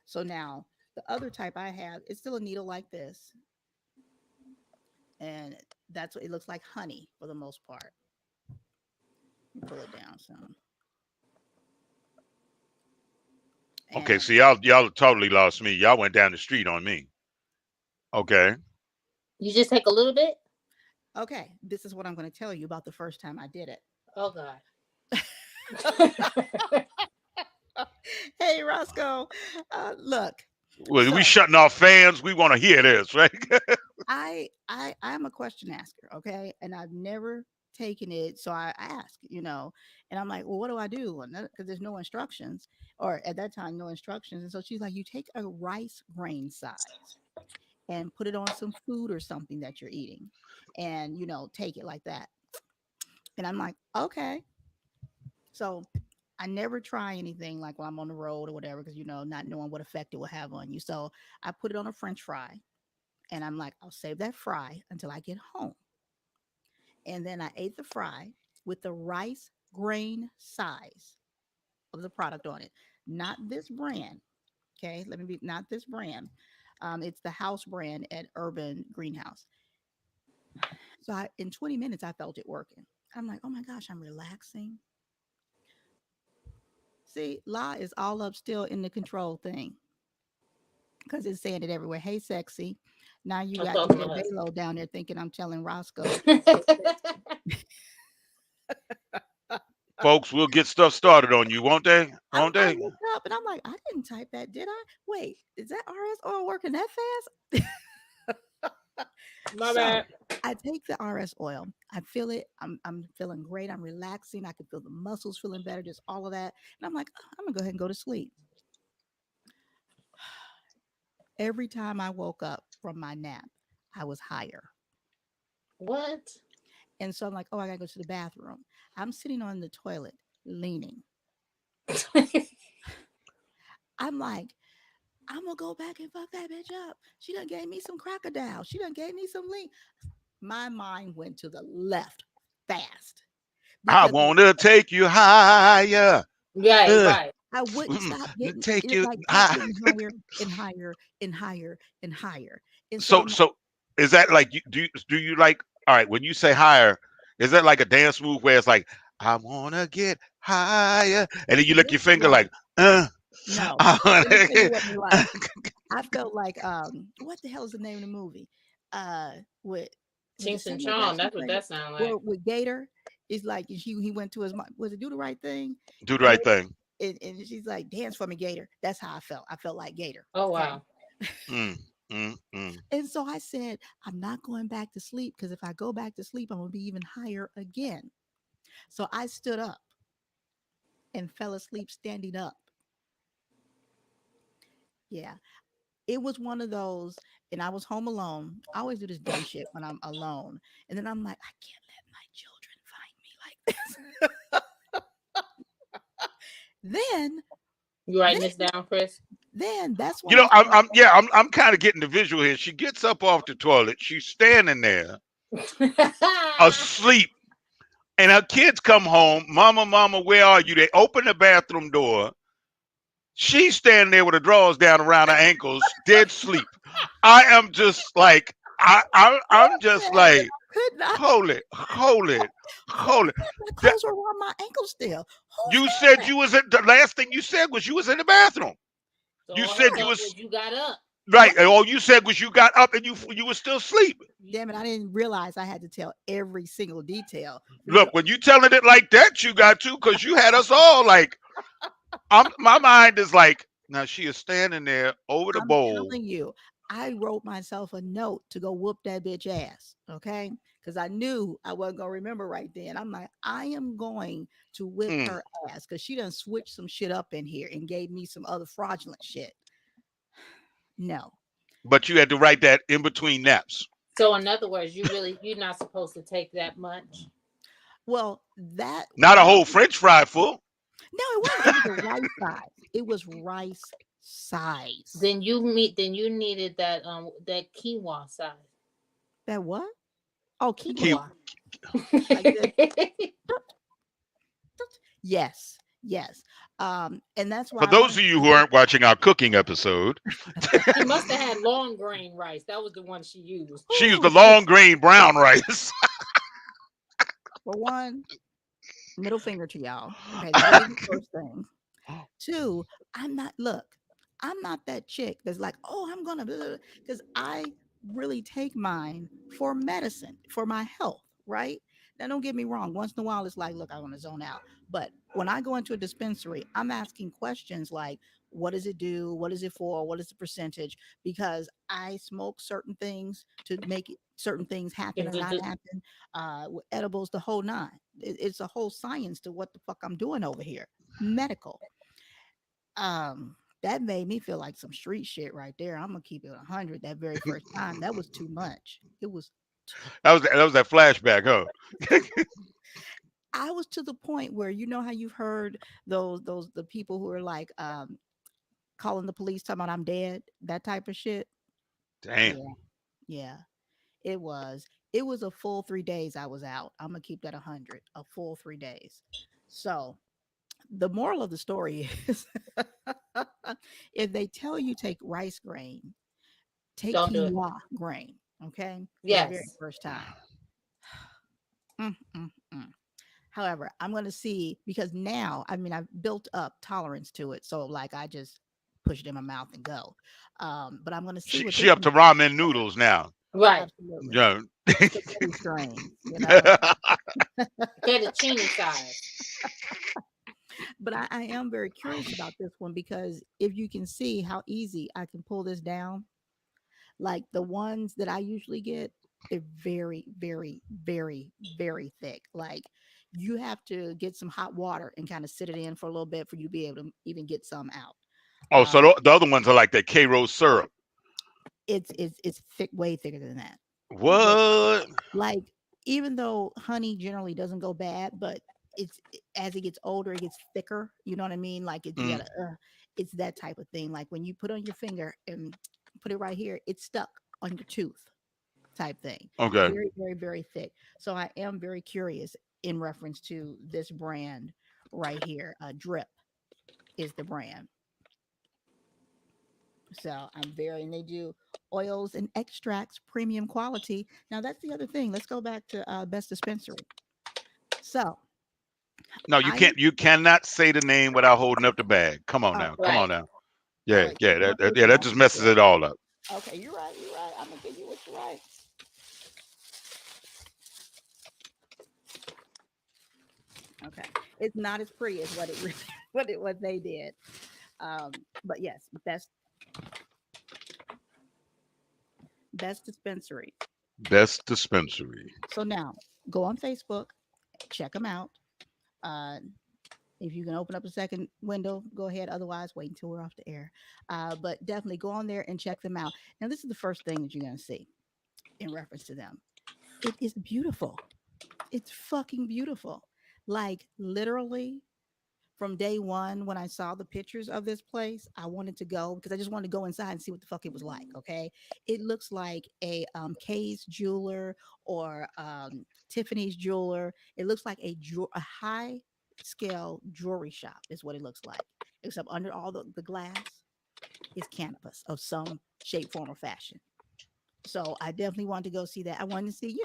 So now the other type I have, it's still a needle like this, and that's what it looks like, honey for the most part. Let me pull it down some. Okay, And so y'all totally lost me. Y'all went down the street on me. Okay. You just take a little bit? okay, this is what I'm going to tell you about the first time I did it. Oh God. Hey Roscoe, look. Well, So we shutting off fans. We want to hear this, right? I'm a question asker, okay, and I've never taken it, so I ask, and I'm like, well, what do I do? Because there's no instructions, or at that time, no instructions, and so she's like, you take a rice grain size and put it on some food or something that you're eating, and take it like that, and I'm like, okay, so. I never try anything like when I'm on the road or whatever because not knowing what effect it will have on you. So I put it on a French fry, and I'm like, I'll save that fry until I get home. And then I ate the fry with the rice grain size of the product on it, not this brand. Okay, let me be not this brand. It's the house brand at Urban Greenhouse. So in 20 minutes, I felt it working. I'm like, oh my gosh, I'm relaxing. See, La is all up still in the control thing because it's saying it everywhere. Hey, sexy. Now you I'm got talking DJ to my husband. Balo down there thinking I'm telling Roscoe. Folks, we'll get stuff started on you, won't they? I Won't they? looked up and I'm like, I didn't type that, did I? Wait, is that RS oil working that fast? My So bad. I take the RS oil. I feel it. I'm feeling great. I'm relaxing. I can feel the muscles feeling better, just all of that. And I'm like, I'm gonna go ahead and go to sleep. Every time I woke up from my nap, I was higher. What? And so I'm like, oh, I gotta go to the bathroom. I'm sitting on the toilet, leaning. I'm like, I'm gonna go back and fuck that bitch up. She done gave me some crocodile. She done gave me some link. My mind went to the left fast I because want to take you higher. Right, right. I wouldn't stop getting Take it, you like kept high. getting higher and higher and higher and higher. And so So, I'm like, so is that like do you like? All right, when you say higher, is that like a dance move where it's like I wanna get higher, and then you lick this your is finger like like, no. I Let me tell you wanna what me like. I felt like what the hell is the name of the movie? With was it Chinks and Samuel Chong, Jackson that's what played it? that sound Well, like. with Gator, it's like he went to his mom. Was it Do the Right Thing? do the And right thing. and she's like, dance for me, Gator. That's how I felt. I felt like Gator. Oh Okay. wow. Mm, mm. And so I said, I'm not going back to sleep because if I go back to sleep, I'm going to be even higher again. So I stood up and fell asleep standing up. Yeah. It was one of those, and I was home alone. I always do this dumb shit when I'm alone. And then I'm like, I can't let my children find me like this. then, You writing then, this down, Chris? then that's when You I know, started. I'm kind of getting the visual here. She gets up off the toilet. She's standing there asleep, and her kids come home. Mama, where are you? They open the bathroom door. She's standing there with her drawers down around her ankles, dead sleep. I am just like, I'm just like, could not. Hold it, hold it, hold it. My That, clothes were around my ankle still. Who's you doing said that? you was in the last thing you said was you was in the bathroom. So You all he said you Right. thought was was you got up. right, and Right. all you said was you got up and you were still asleep. Damn it. I didn't realize I had to tell every single detail for you Look, to. when you telling it like that, you got to, because you had us all like, my mind is like, now she is standing there over the I'm bowl. telling you, I wrote myself a note to go whoop that bitch ass. Okay. Because I knew I wasn't going to remember right then. I'm like, I am going to whip Mm. her ass because she done switched some shit up in here and gave me some other fraudulent shit. No. But you had to write that in between naps. So in other words, you're not supposed to take that much. Well, that Not a that whole French fry full. no, it wasn't. It was a rice size. It was rice size. Then you needed that quinoa size. That what? Oh, Keep, quinoa. Like this. You Yes, yes. And that's for why I those wanted of you to who get aren't watching our cooking episode, must have had long grain rice. That was the one she used. she used the Ooh, long grain brown rice. for one, middle finger to y'all. Okay, that'll be the first thing. Two, I'm not that chick that's like, oh, I'm gonna, because I really take mine for medicine, for my health, right? Now, don't get me wrong. Once in a while, it's like, look, I want to zone out. But when I go into a dispensary, I'm asking questions like, what does it do? What is it for? What is the percentage? Because I smoke certain things to make certain things happen or not happen. With edibles, the whole nine. It's a whole science to what the fuck I'm doing over here. Medical. That made me feel like some street shit right there. I'm gonna keep it 100. That very first time, that was too much. It was. That was that flashback, huh? I was to the point where you know how you've heard those the people who are like calling the police talking about I'm dead, that type of shit. Damn. Yeah, yeah. It was a full 3 days I was out. I'm gonna keep that 100. A full 3 days. So the moral of the story is if they tell you take rice grain, take Don't do it. quinoa grain, okay, for the very Yes. first time. Mm, mm, mm. However, I'm going to see because now, I mean, I've built up tolerance to it. So, like, I just push it in my mouth and go. But I'm going to see what She this up one to ramen noodles now. Right. absolutely Yeah. spaghetti strains, you know. Fettuccine size. But I am very curious about this one because if you can see how easy I can pull this down, like the ones that I usually get, they're very, very, very, very thick. Like you have to get some hot water and kind of sit it in for a little bit for you to be able to even get some out. Oh, so Um, the other ones are like that K Rose syrup. it's thick, way thicker than that. Way, What? like even though honey generally doesn't go bad, but as it gets older, it gets thicker. You know what I mean? Like you Mm, gotta, it's that type of thing. Like when you put on your finger and put it right here, it's stuck on your tooth type thing. okay. Very, very, very thick. So I am very curious in reference to this brand right here. Drip is the brand. So I'm very, and they do oils and extracts, premium quality. Now that's the other thing. Let's go back to Best Dispensary. So No, you I can't. used You cannot say the name without holding up the bag. Come on oh, now. Come on Right. now. all Yeah, right. yeah. Keep going Yeah. facing That that just way. messes Yeah. it all up. Okay, you're right. You're right. I'm gonna give you what you're right. Okay, it's not as pretty as what it really, what they did. But yes, best dispensary. Best dispensary. So now go on Facebook, check them out. Uh, if you can open up a second window, go ahead. Otherwise, wait until we're off the air. But definitely go on there and check them out. Now, this is the first thing that you're going to see in reference to them. It is beautiful. It's fucking beautiful. Like literally, from day one when I saw the pictures of this place, I wanted to go because I just wanted to go inside and see what the fuck it was like. Okay, it looks like a Kay's jeweler or Tiffany's jeweler. It looks like a high scale jewelry shop is what it looks like. Except under all the glass is cannabis of some shape, form, or fashion. So I definitely wanted to go see that. I wanted to see,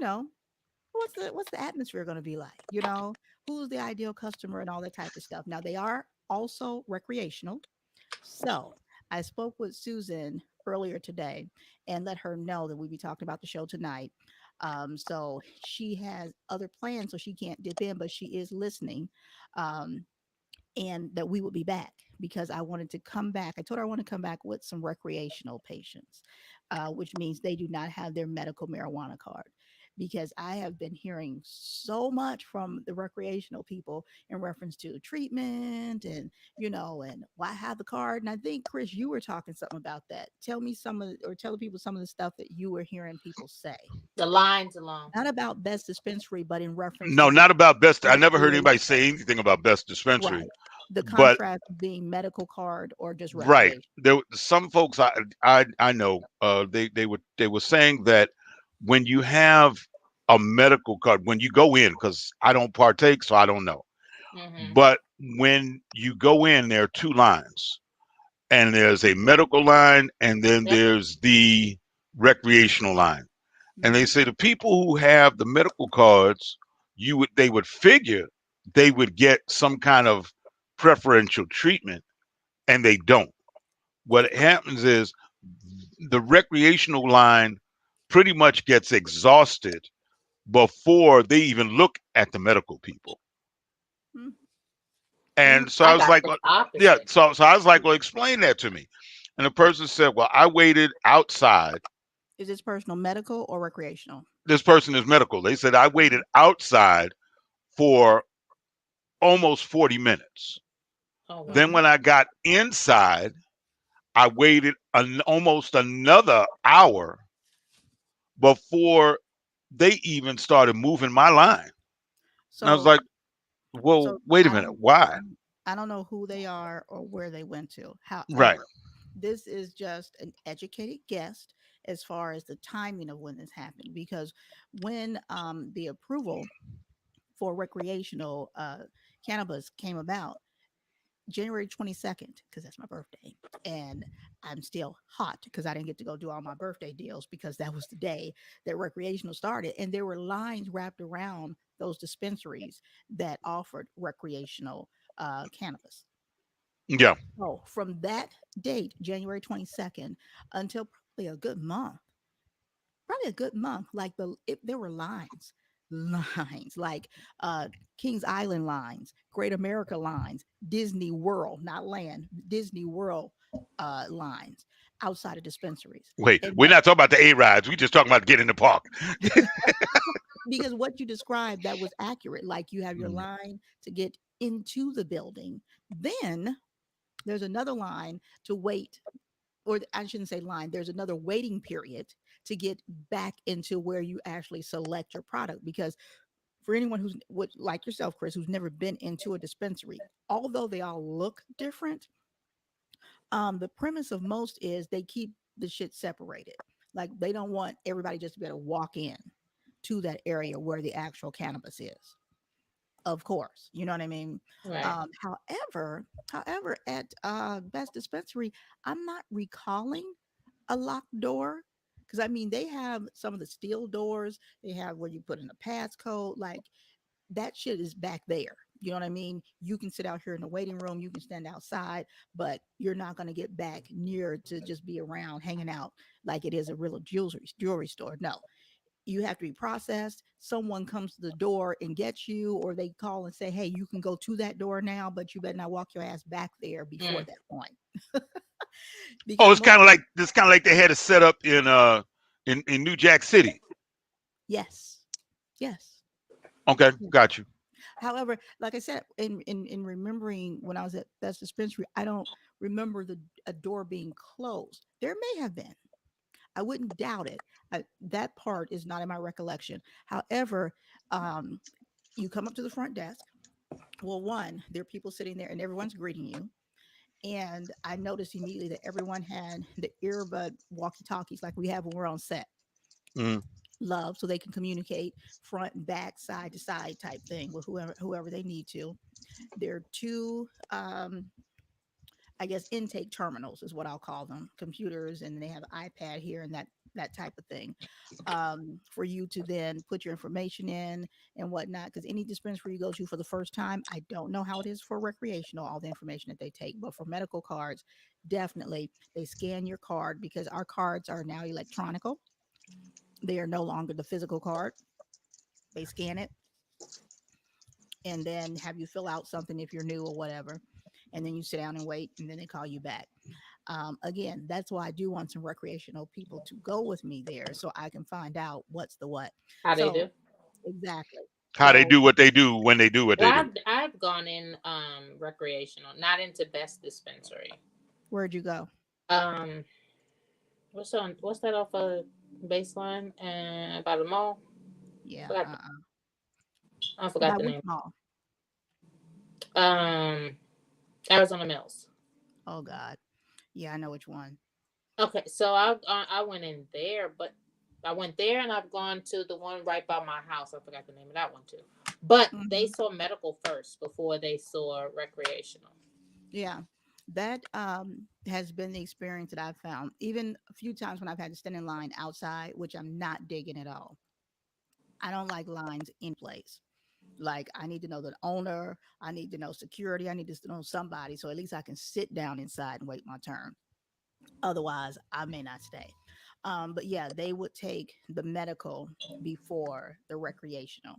what's the atmosphere going to be like? Who's the ideal customer and all that type of stuff. Now they are also recreational. So I spoke with Susan earlier today and let her know that we'd be talking about the show tonight. So she has other plans, so she can't dip in, but she is listening. Um, and that we would be back because I wanted to come back. I told her I want to come back with some recreational patients, which means they do not have their medical marijuana card. Because I have been hearing so much from the recreational people in reference to treatment and why have the card. And I think, Chris, you were talking something about that. Tell me or tell the people some of the stuff that you were hearing people say. The lines along. Not about best dispensary, but in reference to No, just not about best. I never heard anybody recreational. say anything about best dispensary, Right. The but contrast being medical card or just right recreation. there, some folks I know, they were saying that when you have a medical card, when you go in, because I don't partake, so I don't know, Mm-hmm. but when you go in, there are two lines, and there's a medical line, and then Yep. there's the recreational line. And they Mhm. say the people who have the medical cards, they would figure they would get some kind of preferential treatment, and they don't. What happens is the recreational line pretty much gets exhausted before they even look at the medical people. Mm. And so I I was got like, the well, yeah. opposite. So I was like, well, explain that to me. And the person said, well, I waited outside. Is this personal medical or recreational? This person is medical. They said I waited Mhm. outside for almost 40 minutes. Oh wow. Then Mhm. when I got inside, I waited almost another hour before they even started moving my line. And I was So like, well, so wait a I minute, don't why? I don't know who they are or where they went to. Right. However, this is just an educated guess as far as the timing of when this happened because when the approval for recreational cannabis came about January 22nd, because that's my birthday. And I'm still hot because I didn't get to go do all my birthday deals because that was the day that recreational started. And there were lines wrapped around those dispensaries that offered recreational cannabis. Yeah. So from that date, January 22nd, until probably a good month, like there were lines like uh Kings Island lines, Great America lines, Disney World, not land, Disney World lines outside of dispensaries. Wait, And we're that not talking about the A rides. We just talking about getting in the park. because what you described that was accurate. Like you have your Mm. line to get into the building, then there's another line to wait, or I shouldn't say line, there's another waiting period to get back into where you actually select your product. Because for anyone like yourself, Chris, who's never been into a dispensary, although they all look different, the premise of most is they keep the shit separated. Like they don't want everybody just to be able to walk in to that area where the actual cannabis is. Of course, you know what I mean. Right. However, at Best Dispensary, I'm not recalling a locked door because I mean they have some of the steel doors. They have where you put in a passcode. Like that shit is back there. You know what I mean? You can sit out here in the waiting room, you can stand outside, but you're not going to get back near to just be around hanging out like it is a real jewelry store. No, you have to be processed. Someone comes to the door and gets you, or they call and say, "Hey, you can go to that door now, but you better not walk your ass back there before Mm. that point." Oh, Because it's kind of like they had it set up in New Jack City. yes, yes. Okay, Yeah. got you. However, like I said, in remembering when I was at Best Dispensary, I don't remember a door being closed. There may have been. I wouldn't doubt it. That part is not in my recollection. However, um, you come up to the front desk. Well, one, there are people sitting there and everyone's greeting you. And I noticed immediately that everyone had the earbud walkie talkies like we have when we're on set. Mm. Love, so they can communicate front and back, side to side type thing with whoever they need to. There are two I guess intake terminals is what I'll call them, computers, and they have an iPad here and that type of thing, for you to then put your information in and whatnot. Because any dispensary you go to for the first time, I don't know how it is for recreational, all the information that they take, but for medical cards, definitely they scan your card because our cards are now electronical. They are no longer the physical card. They scan it and then have you fill out something if you're new or whatever, and then you sit down and wait, and then they call you back. Again, that's why I do want some recreational people to go with me there so I can find out what's the what. How they So do? exactly. How they So do what they do when they do what Well, they do. I've gone in recreational, not into best dispensary. where'd you go? Um, what's that off of baseline and by the mall? Yeah. Forgot I By forgot the which name. mall? Um, Arizona Mills. Oh God. Yeah, I know which one. Okay, so I went in there, but I went there and I've gone to the one right by my house. I forgot the name of that one too. But they Hmm. saw medical first before they saw recreational. Yeah. That has been the experience that I've found. Even a few times when I've had to stand in line outside, which I'm not digging at all. I don't like lines in place. Like I need to know the owner, I need to know security, I need to know somebody so at least I can sit down inside and wait my turn. Otherwise, I may not stay. But yeah, they would take the medical before the recreational.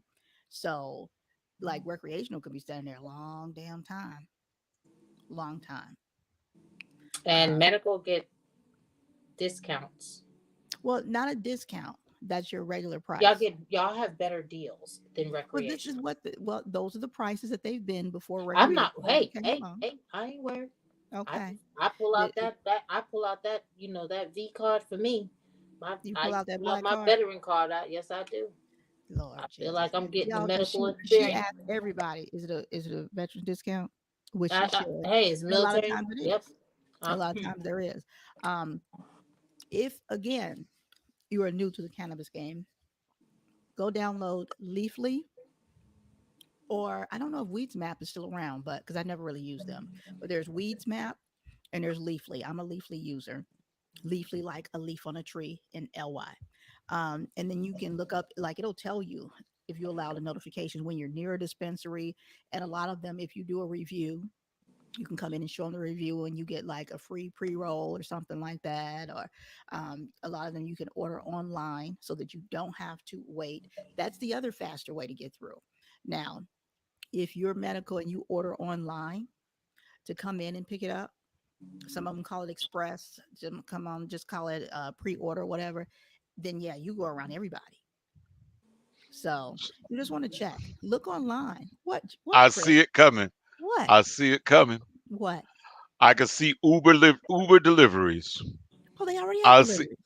So, like recreational could be standing there a long damn time, long time. And Uh, medical get discounts. well, not a discount. That's your regular Y'all price. get y'all have better deals than Well, this is recreational. what well, those are the prices that they've been before I'm not. recreational Hey, came hey, along. hey! I ain't worried. I Okay. I pull Did, out that I pull out that that V card for me. you pull out that Pull out black my card? veteran card out. Yes, I do. I Lord feel Jesus. like I'm getting the Y'all, because medical she experience. asked everybody, is it a veteran discount? Which she should. Hey, it's And a lot of military. times it Yep. is. A lot of times there is. Um, if again you are new to the cannabis game, go download Leafly, or I don't know if Weeds Map is still around, but because I never really used them. But there's Weeds Map and there's Leafly. I'm a Leafly user. Leafly like a leaf on a tree in LY. And then you can look up, like it'll tell you if you allow the notifications when you're near a dispensary. And a lot of them, if you do a review, you can come in and show them the review and you get like a free pre-roll or something like that. Or a lot of them you can order online so that you don't have to wait. That's the other faster way to get through. Now, if you're medical and you order online to come in and pick it up, some of them call it express, some come on, just call it pre-order, whatever. Then yeah, you go around everybody. So you just want to check, look online. What, I Chris? see it coming. What? I see it coming. What? I can see Uber deliveries. Oh, they already have I see. delivery.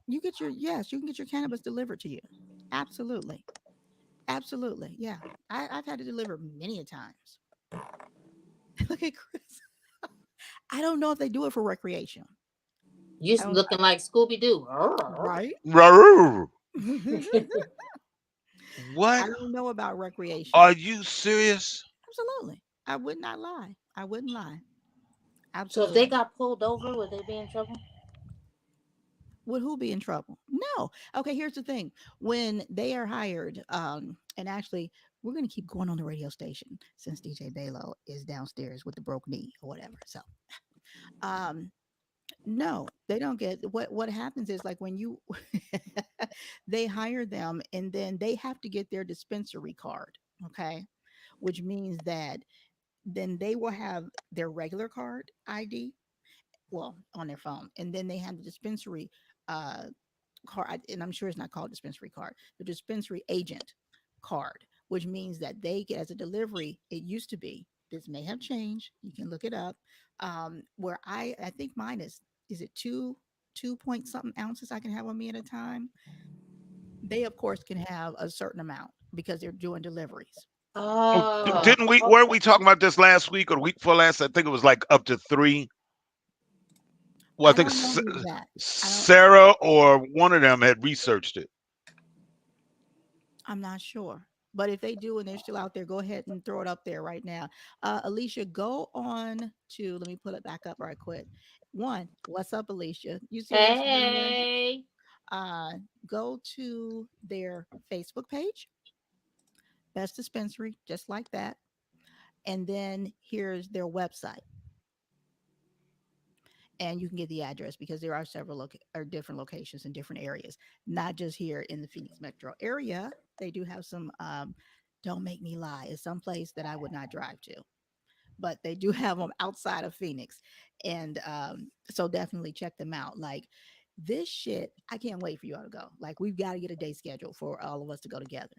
You get your yes, you can get your cannabis delivered to you. Absolutely, absolutely. Yeah, I've had to deliver many a times. Look at Chris. I don't know if they do it for recreation. You I don't. looking like Scooby Doo. Right. Rawr. I What? don't know about recreation. Are you serious? Absolutely. I would not lie. I wouldn't lie. So if they Absolutely. got pulled over, would they be in trouble? Would who be in trouble? No. Okay, here's the thing. When they are hired, and actually we're gonna keep going on the radio station since DJ Balo is downstairs with the broke knee or whatever. So um no, they don't get what happens is like when you they hire them and then they have to get their dispensary card. Okay. Which means that then they will have their regular card ID, well, on their phone, and then they have the dispensary uh card, and I'm sure it's not called dispensary card, the dispensary agent card, which means that they get as a delivery. It used to be, this may have changed, you can look it up, where I think mine is it two point something ounces I can have on me at a time. They of course can have a certain amount because they're doing deliveries. Oh, Oh, didn't we? Weren't okay. we talking about this last week or the week before last? I think it was like up to three. Well, I I think don't know the exact. I don't. Sarah or one of them had researched it. I'm not sure. But if they do and they're still out there, go ahead and throw it up there right now. Alicia, go on to, let me pull it back up right quick. One, what's up, Alicia? You see that screen there? Hey. Uh, go to their Facebook page, Best Dispensary, just like that. And then here's their website. And you can get the address because there are several or different locations in different areas, not just here in the Phoenix metro area. They do have some, don't make me lie, it's some place that I would not drive to, but they do have them outside of Phoenix. And so definitely check them out. Like this shit, I can't wait for you all to go. Like we've got to get a day scheduled for all of us to go together.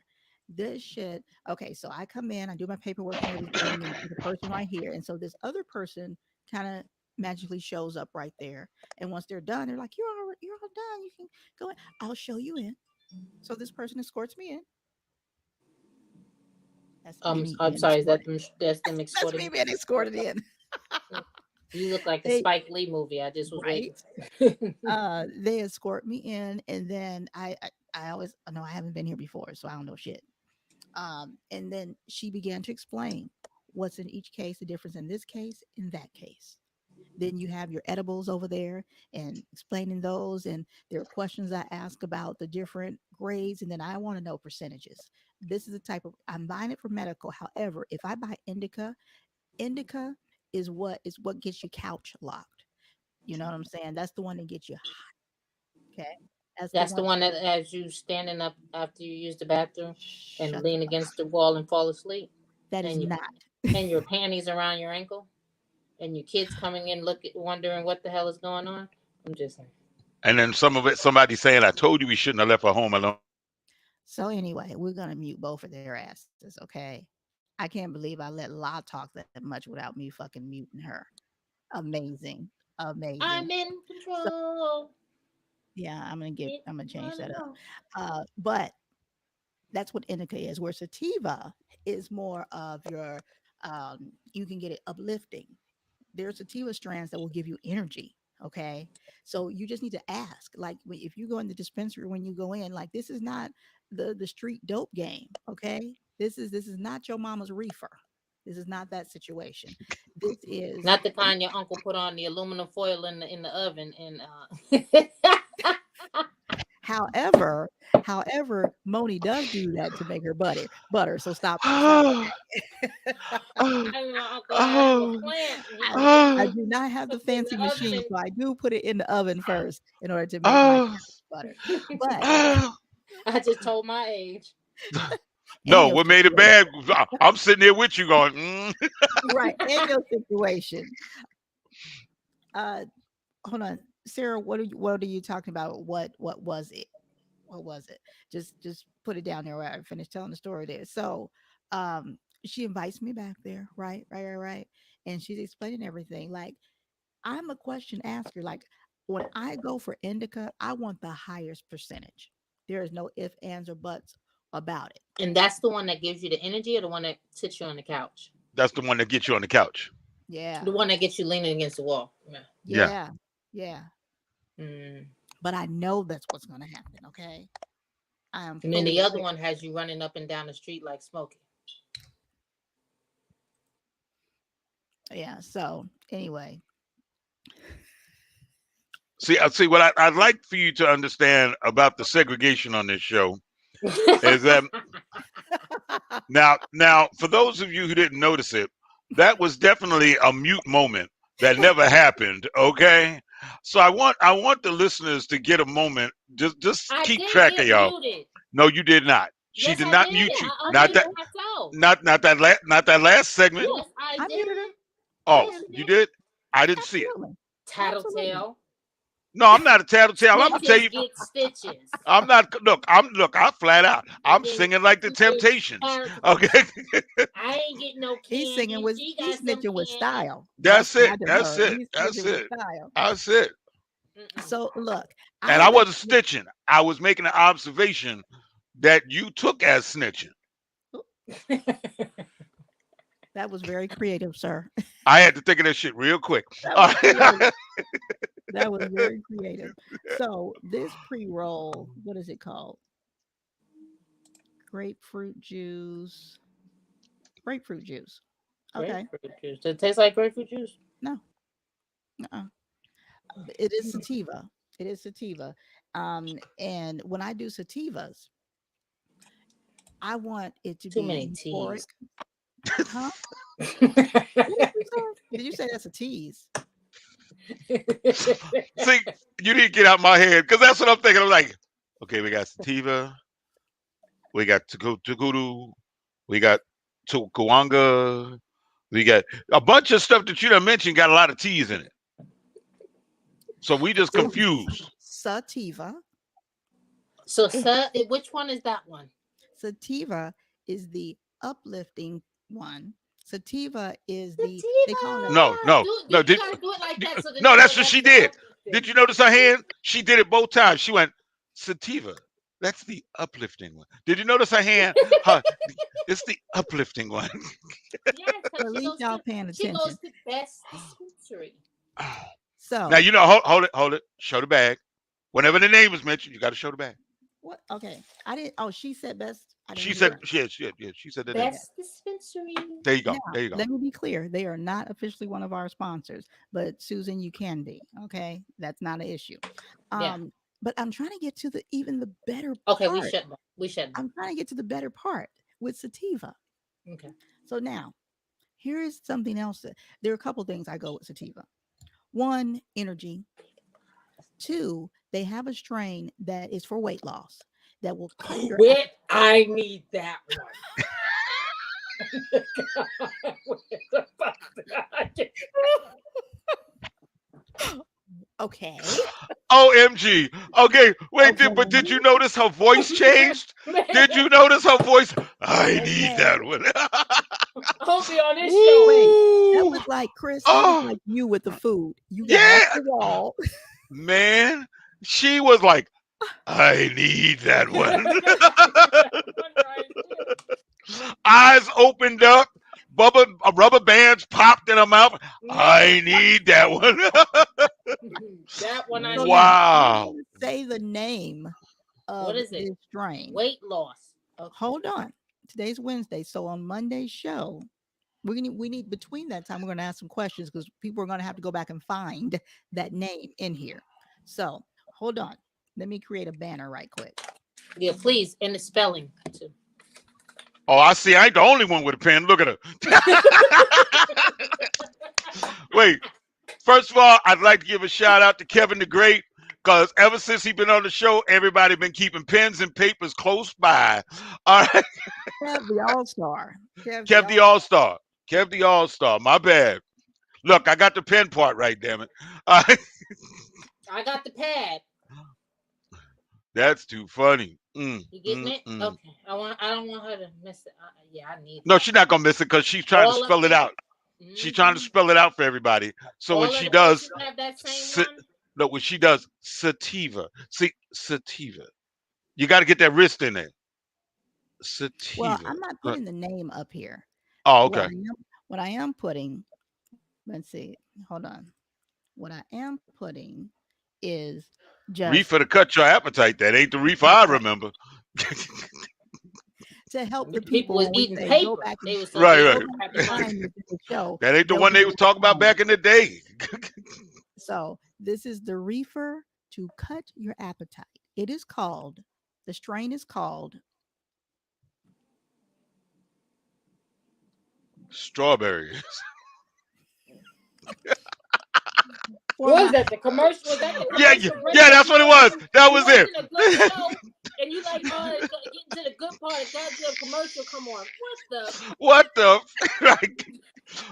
This shit, okay, so I come in, I do my paperwork and everything, and there's a person right here. And so this other person kind of magically shows up right there. And once they're done, they're like, you're all done. You can go in. I'll show you in. So this person escorts me in. That's me I'm being sorry. Is that escorted. them? That's them That's me escorting. being escorted in. You look like a They Spike Lee movie. I just was right. waiting. They escort me in, and then I always know I haven't been here before, so I don't know shit. And then she began to explain what's in each case, the difference in this case, in that case. Then you have your edibles over there and explaining those. And there are questions I ask about the different grades. And then I want to know percentages. This is the type of, I'm buying it for medical. However, if I buy indica, indica is what gets you couch locked. You know what I'm saying? That's the one that gets you hot. Okay. That's the That's the one. one that has you standing up after you use the bathroom and Shut the lean fuck. against the wall and fall asleep, That is and not. your panties around your ankle, and your kids coming in wondering what the hell is going on. I'm just saying. And then some of it, somebody saying, "I told you we shouldn't have left her home alone." So anyway, we're gonna mute both of their asses, okay? I can't believe I let La talk that much without me fucking muting her. Amazing. Amazing. I'm in So control. yeah, It I'm gonna change wanna that up. know. But that's what indica is, where sativa is more of your you can get it uplifting. There's sativa strands that will give you energy. Okay. So you just need to ask. Like if you go in the dispensary when you go in, like this is not the street dope game. Okay. This is not your mama's reefer. This is not that situation. This is Not the kind your uncle put on the aluminum foil in the oven and however, however, Moni does do that to make her butter. So stop Oh, oh, I mean, my uncle have a oh, plant. He I, put it I oh, do not have the puts it in fancy the oven machine, so I do put it in the oven first in order to make my oh, garlic butter. But oh. I just told my age. in No, your what made it situation, bad? I'm sitting there with you going, right? In your situation, uh, hold on, Sarah. What are you talking about? What was it? What was it? Just put it down there where I finished telling the story there. So, she invites me back there, right, and she's explaining everything. Like I'm a question asker. Like when I go for indica, I want the highest percentage. There is no if, ands, or buts about it. And that's the one that gives you the energy, or the one that sits you on the couch, that's the one that gets you on the couch. Yeah, the one that gets you leaning against the wall. Yeah. Yeah. yeah, yeah. Mm. But I know that's what's going to happen. Okay, I am And then fully the other aware. one has you running up and down the street like Smokey. Yeah. So anyway, See what I'd like for you to understand about the segregation on this show is that now for those of you who didn't notice it, that was definitely a mute moment that never happened. Okay, so I want the listeners to get a moment. Just I keep did track of get y'all. muted. No, you did not. She Yes, did I not did. mute you. I Not that unmuted myself. not that last segment. yeah, Yes, I I muted her. did. I Oh, Yes, muted you you did. did? I didn't see it. absolutely, absolutely. Tattletale. No, I'm not a tattletale. I'm gonna tell Snitches you. get stitches. I'm not. Look. I'm flat out. And I'm then singing like the snitches Temptations. characters. Okay, I ain't getting no candy. She got He's some snitching with candy. style. That's that's what it. I just That's heard. it. He's That's snitching with it. style. That's it. Mm-mm. So look, And I I let wasn't snitching. I was making an observation that you took as snitching. that was very creative, sir. I had to think of that shit real quick. That was creative. That was very creative. So this pre-roll, what is it called? grapefruit juice. Grapefruit juice. Okay. Grapefruit juice. Does it taste like grapefruit juice? No. Uh-uh. It is sativa. It is sativa. And when I do sativas, I want it to Too be many euphoric. teas. Huh? What did you say? Did you say that's a tease? See, you need to get out my head because that's what I'm thinking. I'm like, okay, we got sativa, we got Tugudu, we got Tukwanga, we got a bunch of stuff that you done mentioned got a lot of T's in it. So we just It's confused. sativa. So, which one is that one? Sativa is the uplifting one. Sativa is the they call it No, no, no. You gotta do it like that. So No, that's what she did. Did you notice her hand? She did it both times. She went sativa. That's the uplifting one. Did you notice her hand? It's the uplifting one. Yes, so at least y'all paying she attention. goes to best dispensary. So Now you know. Hold it. Show the bag. Whenever the name is mentioned, you got to show the bag. what? Okay, I didn't. Oh, she said best. I didn't She hear said, it. yeah. She said the name. Best dispensary. There you go. Now, There you go. let me be clear. They are not officially one of our sponsors, but Susan, you can be. Okay, that's not an issue. Yeah. But I'm trying to get to the even the better Okay, part. we shouldn't. I'm trying to get to the better part with sativa. Okay. So now, here is something else. There are a couple things I go with sativa. One, energy. Two, they have a strain that is for weight loss that will cut your Wait, I need that one. Okay. OMG. Okay, wait, Okay. but did you notice her voice changed? Did you notice her voice? I need Okay. that one. I'll be on this show. Wait, that Ooh. was like Chris. That was Oh, like you with the food. You got yeah, off the wall. man. She was like, I need that one. Eyes opened up, rubber bands popped in her mouth. I need that one. That one I So need. now, I'm Wow. gonna say the name of What is it? this strain. Weight loss. Okay. Hold on. Today's Wednesday, so on Monday's show, we need between that time we're going to ask some questions because people are going to have to go back and find that name in here. So hold on. Let me create a banner right quick. Yeah, please. And the spelling too. Oh, I see. I ain't the only one with a pen. Look at her. Wait. First of all, I'd like to give a shout out to Kevin the Great because ever since he's been on the show, everybody been keeping pens and papers close by. All right. Kev the All-Star. Kev the All-Star. Kev the All-Star. My bad. Look, I got the pen part right, damn it. All right. I got the pad. That's too funny. You getting it? Okay. I don't want her to miss it. Yeah, I need. No, she's not gonna miss it because she's trying to spell it out. She's trying to spell it out for everybody. So when she does, have that same one? no, when she does sativa, see sativa, you got to get that wrist in there. Sativa. Well, I'm not putting the name up here. Oh, okay. What I am putting, let's see, hold on. What I am putting is just reefer to cut your appetite. That ain't the reefer I remember. to help the People was eating they paper. go back and They was right. find the show. That ain't the one they was talking about back in the day. So this is the reefer to cut your appetite. It is called, the strain is called Strawberries. What was that? The commercial? Was that the commercial? Yeah, that's what it was. That was it. And you like, getting to the good part, a goddamn commercial come on. What the?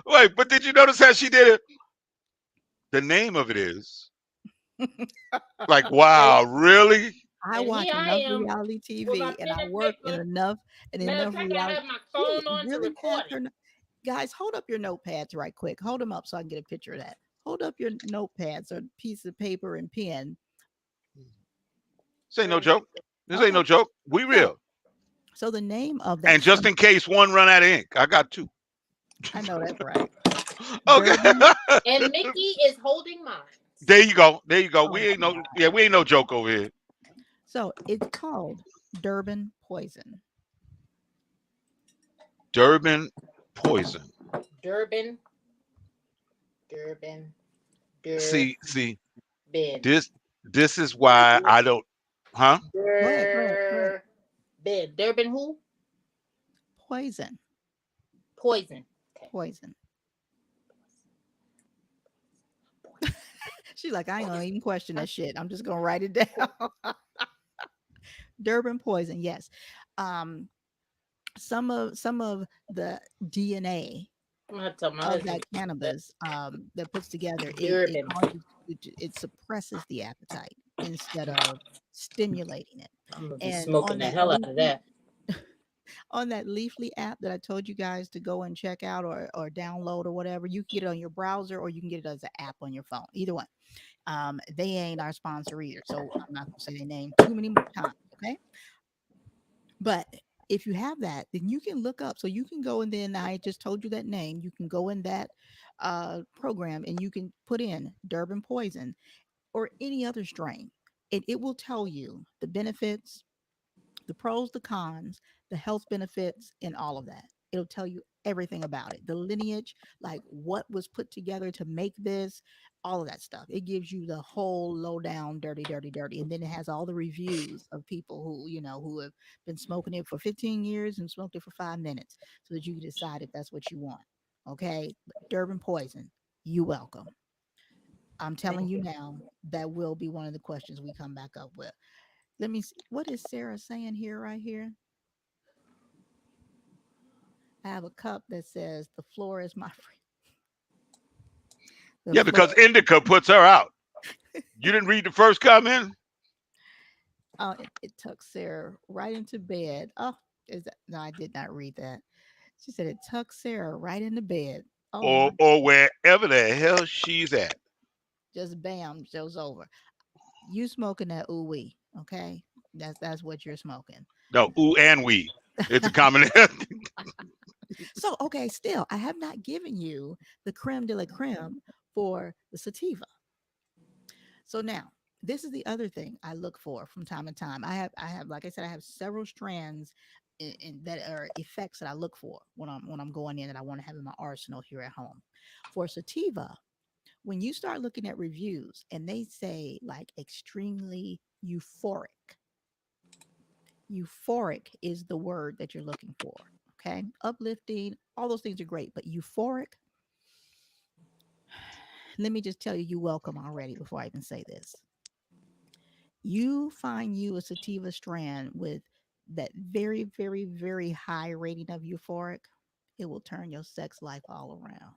Wait, but did you notice how she did it? The name of it is like, wow, really? I watch enough reality TV and I work in enough reality. I have my phone on to record it. Guys, hold up your notepads right quick. Hold them up so I can get a picture of that. Hold up your notepads or piece of paper and pen. This ain't no joke. This ain't no joke. We real. So the name of that. And just in case one run out of ink, I got two. I know that's right. Okay. And Mickey is holding mine. There you go. There you go. We ain't no joke over here. So it's called Durban Poison. Durban poison. Durban. Durban. See, Durban. this is why I don't, huh? Go ahead. Go ahead. Go ahead. Durban. Durban who? Poison. Poison. Okay. Poison. She's like, I ain't gonna even question that shit. I'm just gonna write it down. Durban poison. Yes. Um, some of the DNA I'm gonna tell my of husband that cannabis that puts together it Durban. causes it suppresses the appetite instead of stimulating it. I'm gonna be And smoking the hell out of that. on that Leafly app that I told you guys to go and check out or download or whatever, you can get it on your browser or you can get it as an app on your phone. Either one. They ain't our sponsor either, so I'm not gonna say their name too many more times. Okay, but if you have that, then you can look up. So you can go and then I just told you that name. You can go in that program and you can put in Durban poison or any other strain, and it will tell you the benefits, the pros, the cons, the health benefits, and all of that. It'll tell you everything about it, the lineage, like what was put together to make this, all of that stuff. It gives you the whole lowdown, dirty, dirty, dirty. And then it has all the reviews of people who, who have been smoking it for 15 years and smoked it for 5 minutes so that you can decide if that's what you want. Okay. But Durban poison, you welcome. I'm telling Thank you you. now, that will be one of the questions we come back up with. Let me see. What is Sarah saying here, right here? I have a cup that says, the floor is my friend. The Yeah, floor. because indica puts her out. You didn't read the first comment? Oh, it tucks Sarah right into bed. Oh, is that? No, I did not read that. She said it tucks Sarah right into bed. Oh my, Or wherever the hell she's at. just bam, show's over. You smoking that ooh wee, okay? That's what you're smoking. No, ooh and we. It's a combination. So, okay, still, I have not given you the creme de la creme for the sativa. So now, this is the other thing I look for from time to time. I have, like I said, I have several strands that are effects that I look for when I'm going in that I want to have in my arsenal here at home. For sativa, when you start looking at reviews and they say like extremely euphoric, euphoric is the word that you're looking for. Okay, uplifting, all those things are great, but euphoric. Let me just tell you, you welcome already before I even say this. You find you a sativa strand with that very, very, very high rating of euphoric, it will turn your sex life all around.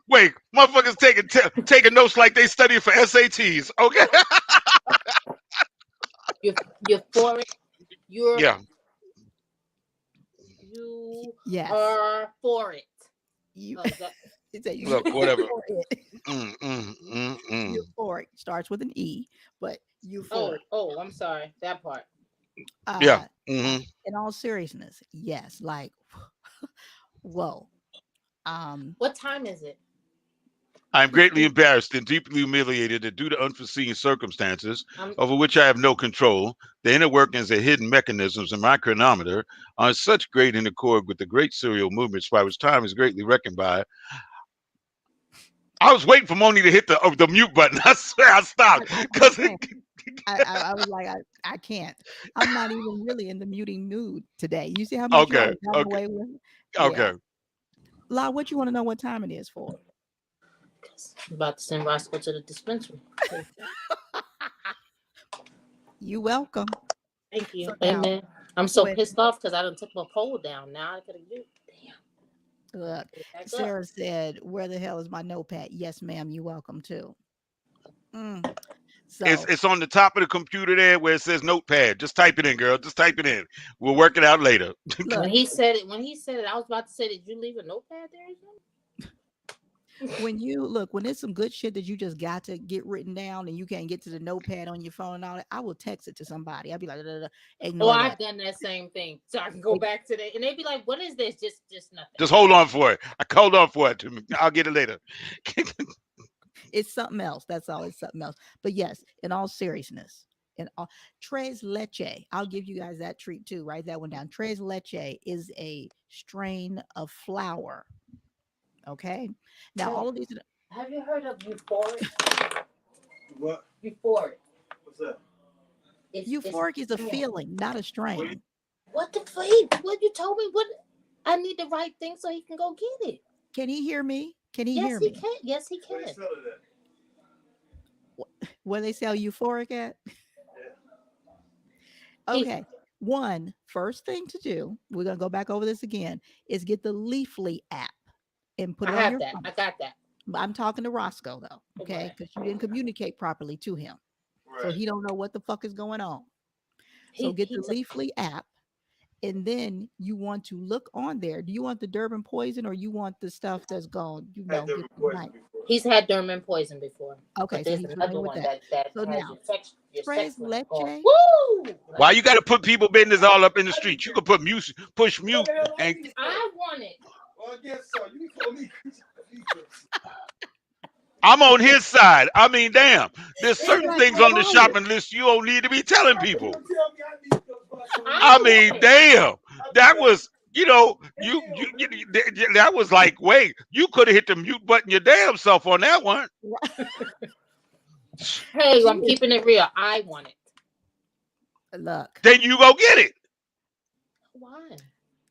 Wait, motherfuckers taking notes like they studying for SATs. Okay. You're for it. You're Yeah. you Yes, are for it. you. Oh, is that It's a you Look, whatever. for it. Mm. Euphoric starts with an E, but euphoric. I'm sorry. That part. Yeah. Uh, Hmm. in all seriousness, yes. Like, whoa. Um, What time is it? I am it's greatly embarrassed and deeply humiliated that due to unforeseen circumstances I'm over which I have no control, the inner workings and hidden mechanisms in my chronometer are such great in accord with the great serial movements by which time is greatly reckoned by. I was waiting for Moni to hit the mute button. I swear I stopped I because can't. I was like, I can't. I'm not even really in the muting mood today. You see how much you okay, always got okay, away with? Yeah. okay. La, what you want to know what time it is for? about to send Roscoe to the dispensary. You welcome. Thank So you. now, Amen. I'm so when pissed off because I done took my pole down. Now I gotta do. look, Get it back up. Sarah said, "Where the hell is my notepad?" Yes, ma'am. You welcome too. Mm. It's So it's on the top of the computer there where it says notepad. Just type it in, girl. Just type it in. We'll work it out later. look, When he said it, I was about to say, did you leave a notepad there? Or something? when it's some good shit that you just got to get written down and you can't get to the notepad on your phone and all that, I will text it to somebody. I'll be like, "Da, da, da, Oh, ignore I've that. done that same thing. So I can go back to the and they'd be like, what is this? Just nothing. Just hold on for it. I hold on for it. I'll get it later. It's something else. That's all. It's something else. But yes, in all seriousness, and tres leche. I'll give you guys that treat too. Write that one down. Tres leche is a strain of flour. Okay. Now Hey, all of these. have you heard of euphoric? What? Euphoric. What's that? It's Euphoric is a yeah. feeling, not a What? strain. What the fuck? What you told me? What? I need the right thing so he can go get it. Can he hear me? Can he Yes, hear he me? can. Yes, he Where you can. sell it at? Where they sell euphoric at? Yeah. He, Okay. One first thing to do, we're gonna go back over this again, is get the Leafly app and put I it on have your that. phone. I got that. But I'm talking to Roscoe though, okay? Right. Because you didn't communicate properly to him. So Right. he don't know what the fuck is going on. So He get the he's a, Leafly app, and then you want to look on there. Do you want the Durban poison or you want the stuff that's gone, Had get them the poison night? before. he's had Derman poison before, Okay, but so there's he's another familiar with one that. that So has now, your tres sex life going. leche. Woo! Why Like you got to put people business all up in the street? You could put music, push What mute, the hell and I want it. Well, I guess so. You can call me Chris. I'm on his side. I mean, damn, there's It's certain like things I on the told you. shopping list you don't need to be telling You people. don't tell me I need to go buy some I I weed. mean, want it. damn, I'll be that back. was, you know, Damn, baby. that was like, wait, you could have hit the mute button your damn self on that one. Hey, She I'm is, keeping it real. I want it. look, Then you go get it. Why?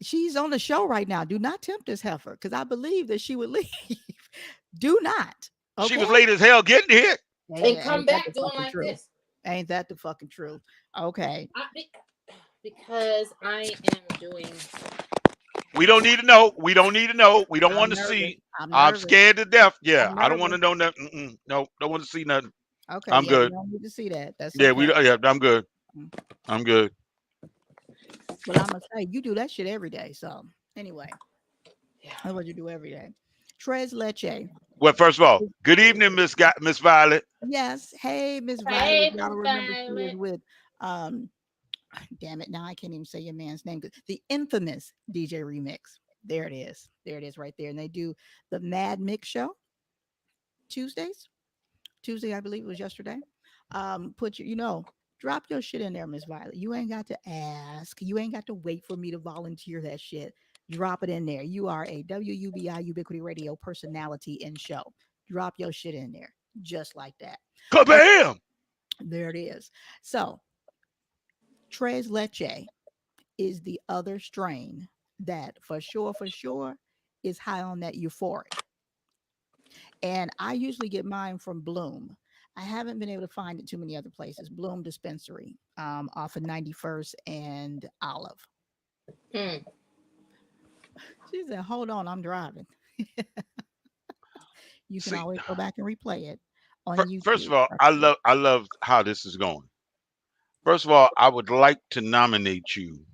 she's on the show right now. Do not tempt this heifer because I believe that she would leave. Do not. She was Okay. late as hell getting here. And come Ain't that the back doing fucking like truth? this. Ain't that the fucking truth? Okay. Because I am doing. We don't need to know. We don't need to know. We don't want I'm to nervous. see. I'm I'm nervous. scared to death. Yeah, I'm I don't want to nervous. know nothing. No, don't want to see nothing. Okay. I'm Yeah, we good. don't need to see that. That's Yeah, okay. yeah, I'm good. Mm. I'm good. Well, I'm gonna say you do that shit every day. So anyway, Yeah. that's what you do every day. Tres leche. Well, first of all, good evening, Miss Violet. Yes. Hey, Miss Violet. Hey, Y'all Miss don't remember she is Violet. with damn it. Now I can't even say your man's name. The infamous DJ Remix. There it is. There it is right there. And they do the Mad Mix show Tuesdays. Tuesday, I believe it was yesterday. Put your, drop your shit in there, Miss Violet. You ain't got to ask. You ain't got to wait for me to volunteer that shit. Drop it in there. You are a WUBI Ubiquity Radio personality and show. Drop your shit in there, just like that. Okay, Kabam! there it is. So, Tres Leche is the other strain that for sure is high on that euphoric. And I usually get mine from Bloom. I haven't been able to find it too many other places. Bloom Dispensary, off of 91st and Olive. Mm. She said, "Hold on, I'm driving." You can See, always go back and replay it on first of YouTube. all, I love how this is going. First of all, I would like to nominate you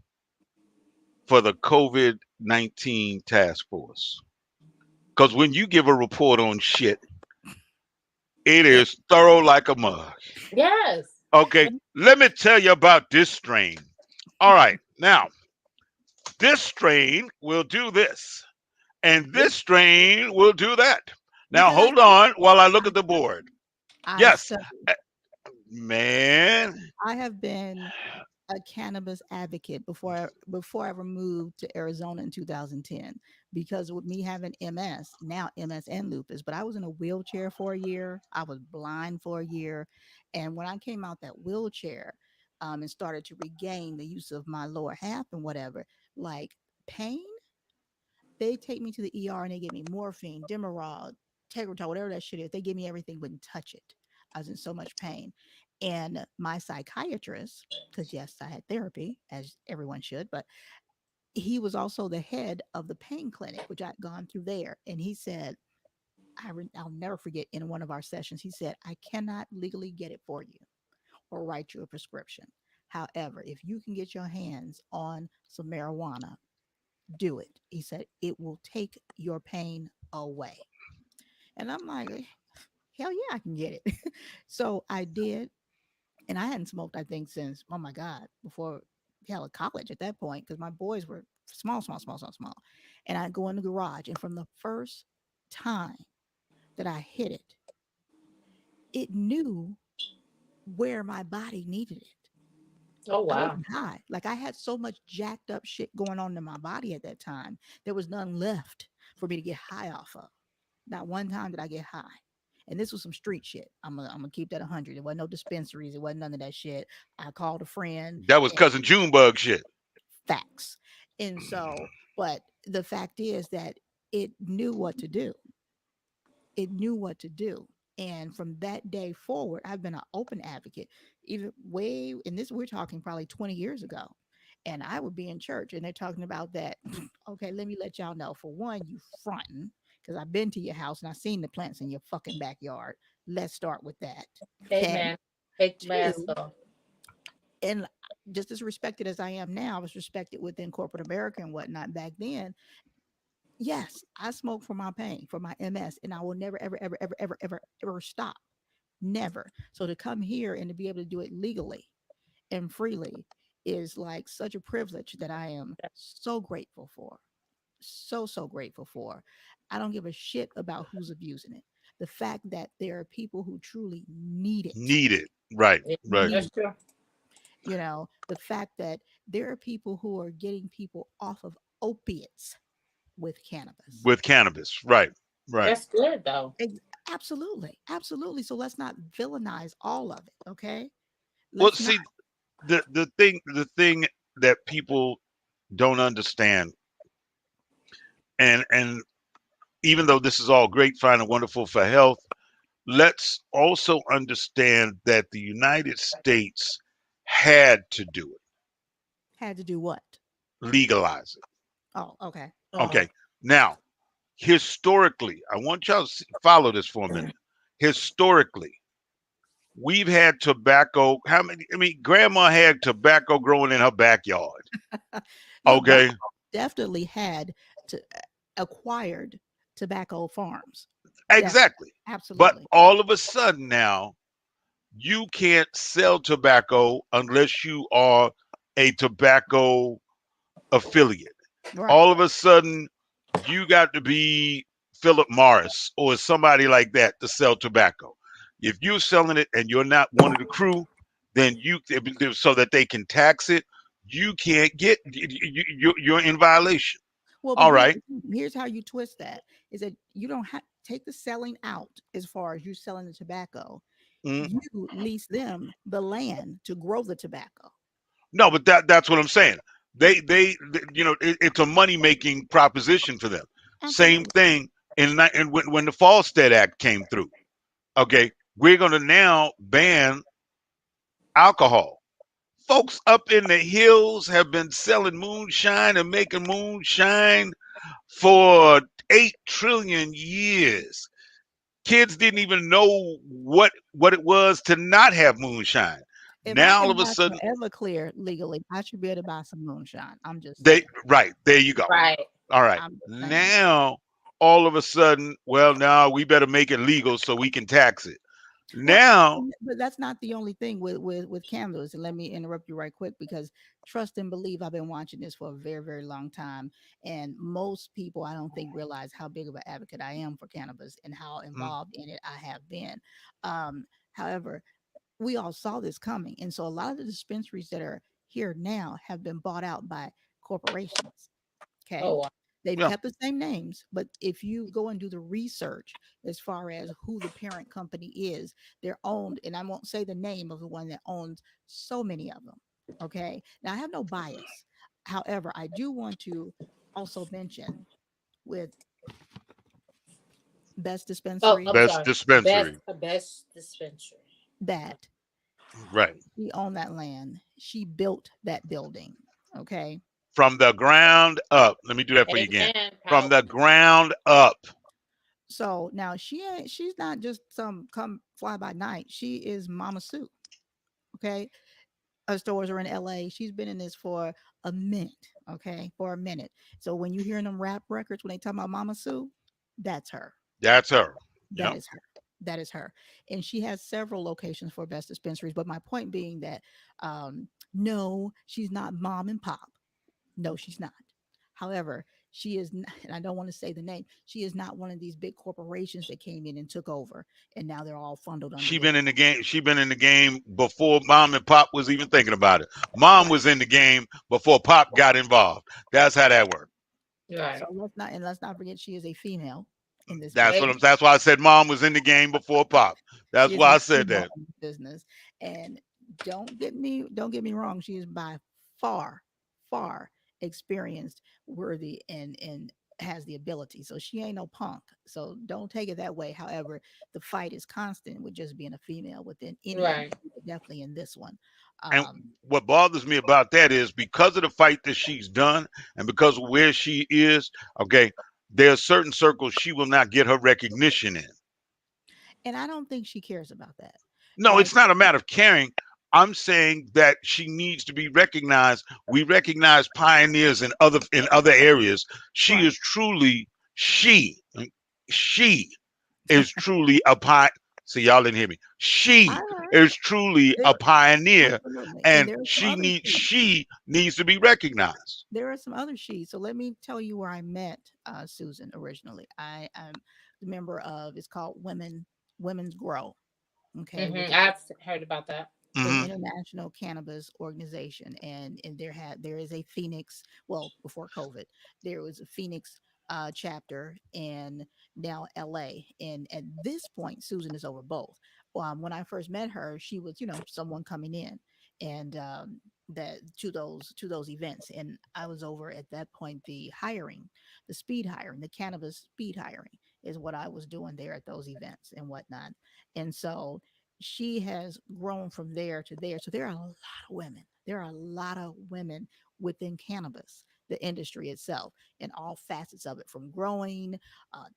for the COVID-19 task force. Because when you give a report on shit, it is thorough like a mug. Yes. Okay, let me tell you about this strain. All right, now, this strain will do this, and This this strain will do that. Now, because hold on while I look I at the board. I Yes, study. eh, man. I have been a cannabis advocate before I ever moved to Arizona in 2010 because with me having MS, now MS and lupus, but I was in a wheelchair for a year. I was blind for a year. And when I came out that wheelchair, and started to regain the use of my lower half and whatever, like pain, they take me to the ER and they give me morphine, Demerol, Tegretol, whatever that shit is. They give me everything, wouldn't touch it. I was in so much pain. And my psychiatrist, because yes, I had therapy, as everyone should, but he was also the head of the pain clinic, which I'd gone through there. And he said, I'll never forget in one of our sessions, he said, "I cannot legally get it for you or write you a prescription. However, if you can get your hands on some marijuana, do it." He said, "It will take your pain away." And I'm like, hell yeah, I can get it. So I did. And I hadn't smoked, I think, since, oh my God, before hell, college at that point, because my boys were small, small, small, small, small. And I go in the garage, and from the first time that I hit it, it knew where my body needed it. Oh I wow. wasn't high. Like I had so much jacked up shit going on in my body at that time. There was none left for me to get high off of. Not one time did I get high. And this was some street shit. I'm gonna keep that 100. It wasn't no dispensaries. It wasn't none of that shit. I called a friend That was and cousin Junebug shit. facts. And so, but the fact is that it knew what to do. It knew what to do. And from that day forward, I've been an open advocate, even way, and this we're talking probably 20 years ago. And I would be in church and they're talking about that. Okay, let me let y'all know. For one, you fronting, because I've been to your house and I've seen the plants in your fucking backyard. Let's start with that. Okay. Amen. Take the mask Two, off. and just as respected as I am now, I was respected within corporate America and whatnot back then. Yes, I smoke for my pain, for my MS, and I will never, ever, ever, ever, ever, ever, ever stop. Never. So to come here and to be able to do it legally and freely is like such a privilege that I am so grateful for. So, so grateful for. I don't give a shit about who's abusing it. The fact that there are people who truly need it, Needed. Right. Yeah, Right. need, that's true. the fact that there are people who are getting people off of opiates with cannabis. With cannabis. Right. Right. That's good though. Ex- Absolutely. Absolutely. So let's not villainize all of it. Okay. Well, Let's not. see, the thing that people don't understand, and even though this is all great, fine, and wonderful for health, let's also understand that the United States had to do it, Had to do what? legalize it. Oh, okay. Okay. Now, historically, I want y'all to follow this for a minute. Historically, we've had tobacco. How many? I mean, grandma had tobacco growing in her backyard. No, grandma Okay. definitely had to acquired tobacco farms. Definitely. Exactly. But Absolutely. all of a sudden now, you can't sell tobacco unless you are a tobacco affiliate. Right. All of a sudden, you got to be Philip Morris or somebody like that to sell tobacco. If you're selling it and you're not one of the crew, then you so that they can tax it, you can't get you're in violation. Well, but All right. here's how you twist that is that you don't have take the selling out as far as you selling the tobacco. Mm. You lease them the land to grow the tobacco. No, but that's what I'm saying. It's a money making proposition for them. Same Absolutely. thing and when the Falstead Act came through. Okay, we're gonna now ban alcohol. Folks up in the hills have been selling moonshine and making moonshine for 8 trillion years. Kids didn't even know what it was to not have moonshine. If I Now all can of a buy some sudden Everclear legally, I should be able to buy some moonshine. I'm just they saying. right there you go. Right. All right. I'm just saying. Now all of a sudden, well, now we better make it legal so we can tax it. Well, Now, but that's not the only thing with candles. And let me interrupt you right quick because trust and believe I've been watching this for a very very long time, and most people I don't think realize how big of an advocate I am for cannabis and how mm, involved in it I have been. However, we all saw this coming, and so a lot of the dispensaries that are here now have been bought out by corporations. Okay. Oh wow. They've yeah, kept the same names, but if you go and do the research as far as who the parent company is, they're owned, and I won't say the name of the one that owns so many of them. Okay. Now, I have no bias. However, I do want to also mention with Best Oh, Dispensary I'm best sorry. dispensary. Best dispensary. that Right. she owned that land. She built that building. Okay. From the ground up. Let me do that for you again. Amen. From the Powerful. ground up. So now she's not just some come fly by night. She is Mama Sue. Okay. Her stores are in LA. She's been in this for a minute. Okay. For a minute. So when you hear them rap records, when they talk about Mama Sue, that's her. That's her. That Yep. is her. That is her. And she has several locations for Best Dispensaries. But my point being that no, she's not mom and pop. No, she's not. However, She is not, and I don't want to say the name. She is not one of these big corporations that came in and took over, and now they're all fundled under She their been in the game. She been in the game before mom and pop was even thinking about it. Mom right. was in the game before pop got involved. That's how that worked. So Right. let's not forget she is a female in this That's what business. I'm. That's why I said mom was in the game before pop. That's She is why a I said female that. in this business, and don't get me wrong. She is by far, far experienced, worthy, and has the ability. So she ain't no punk. So don't take it that way. However, the fight is constant with just being a female within any Right. industry, but definitely in this one. And Um, what bothers me about that is because of the fight that she's done, and because of where she is. Okay, there are certain circles she will not get her recognition in. and I don't think she cares about that, No, right? it's not a matter of caring. I'm saying that she needs to be recognized. We recognize pioneers in other areas. She Right. is truly she she is truly a pi. See, y'all didn't hear me. I She heard is truly there a pioneer, absolutely, and and there are some she other needs she. she needs to be recognized. There are some other she's. So let me tell you where I met Susan originally. I am the member of, it's called Women's Grow, okay, which is I've heard about that. an Hmm. international cannabis organization, and there is a Phoenix. Well, before COVID, there was a Phoenix chapter in now LA, and at this point, Susan is over both. When I first met her, she was someone coming in, and that to those events, and I was over at that point the hiring, the speed hiring, the cannabis speed hiring is what I was doing there at those events and whatnot, and so she has grown from there to there. So there are a lot of women. There are a lot of women within cannabis, the industry itself, and all facets of it, from growing,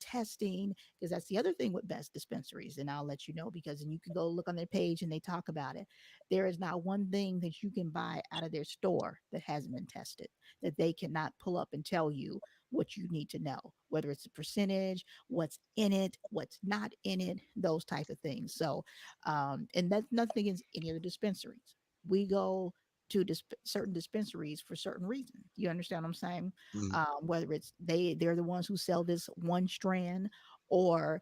testing, because that's the other thing with best dispensaries. And I'll let you know, because and you can go look on their page and they talk about it. There is not one thing that you can buy out of their store that hasn't been tested, that they cannot pull up and tell you what you need to know, whether it's a percentage, what's in it, what's not in it, those type of things. So and that's nothing against any of the dispensaries. We go to certain dispensaries for certain reasons. You understand what I'm saying? Whether it's they're the ones who sell this one strand, or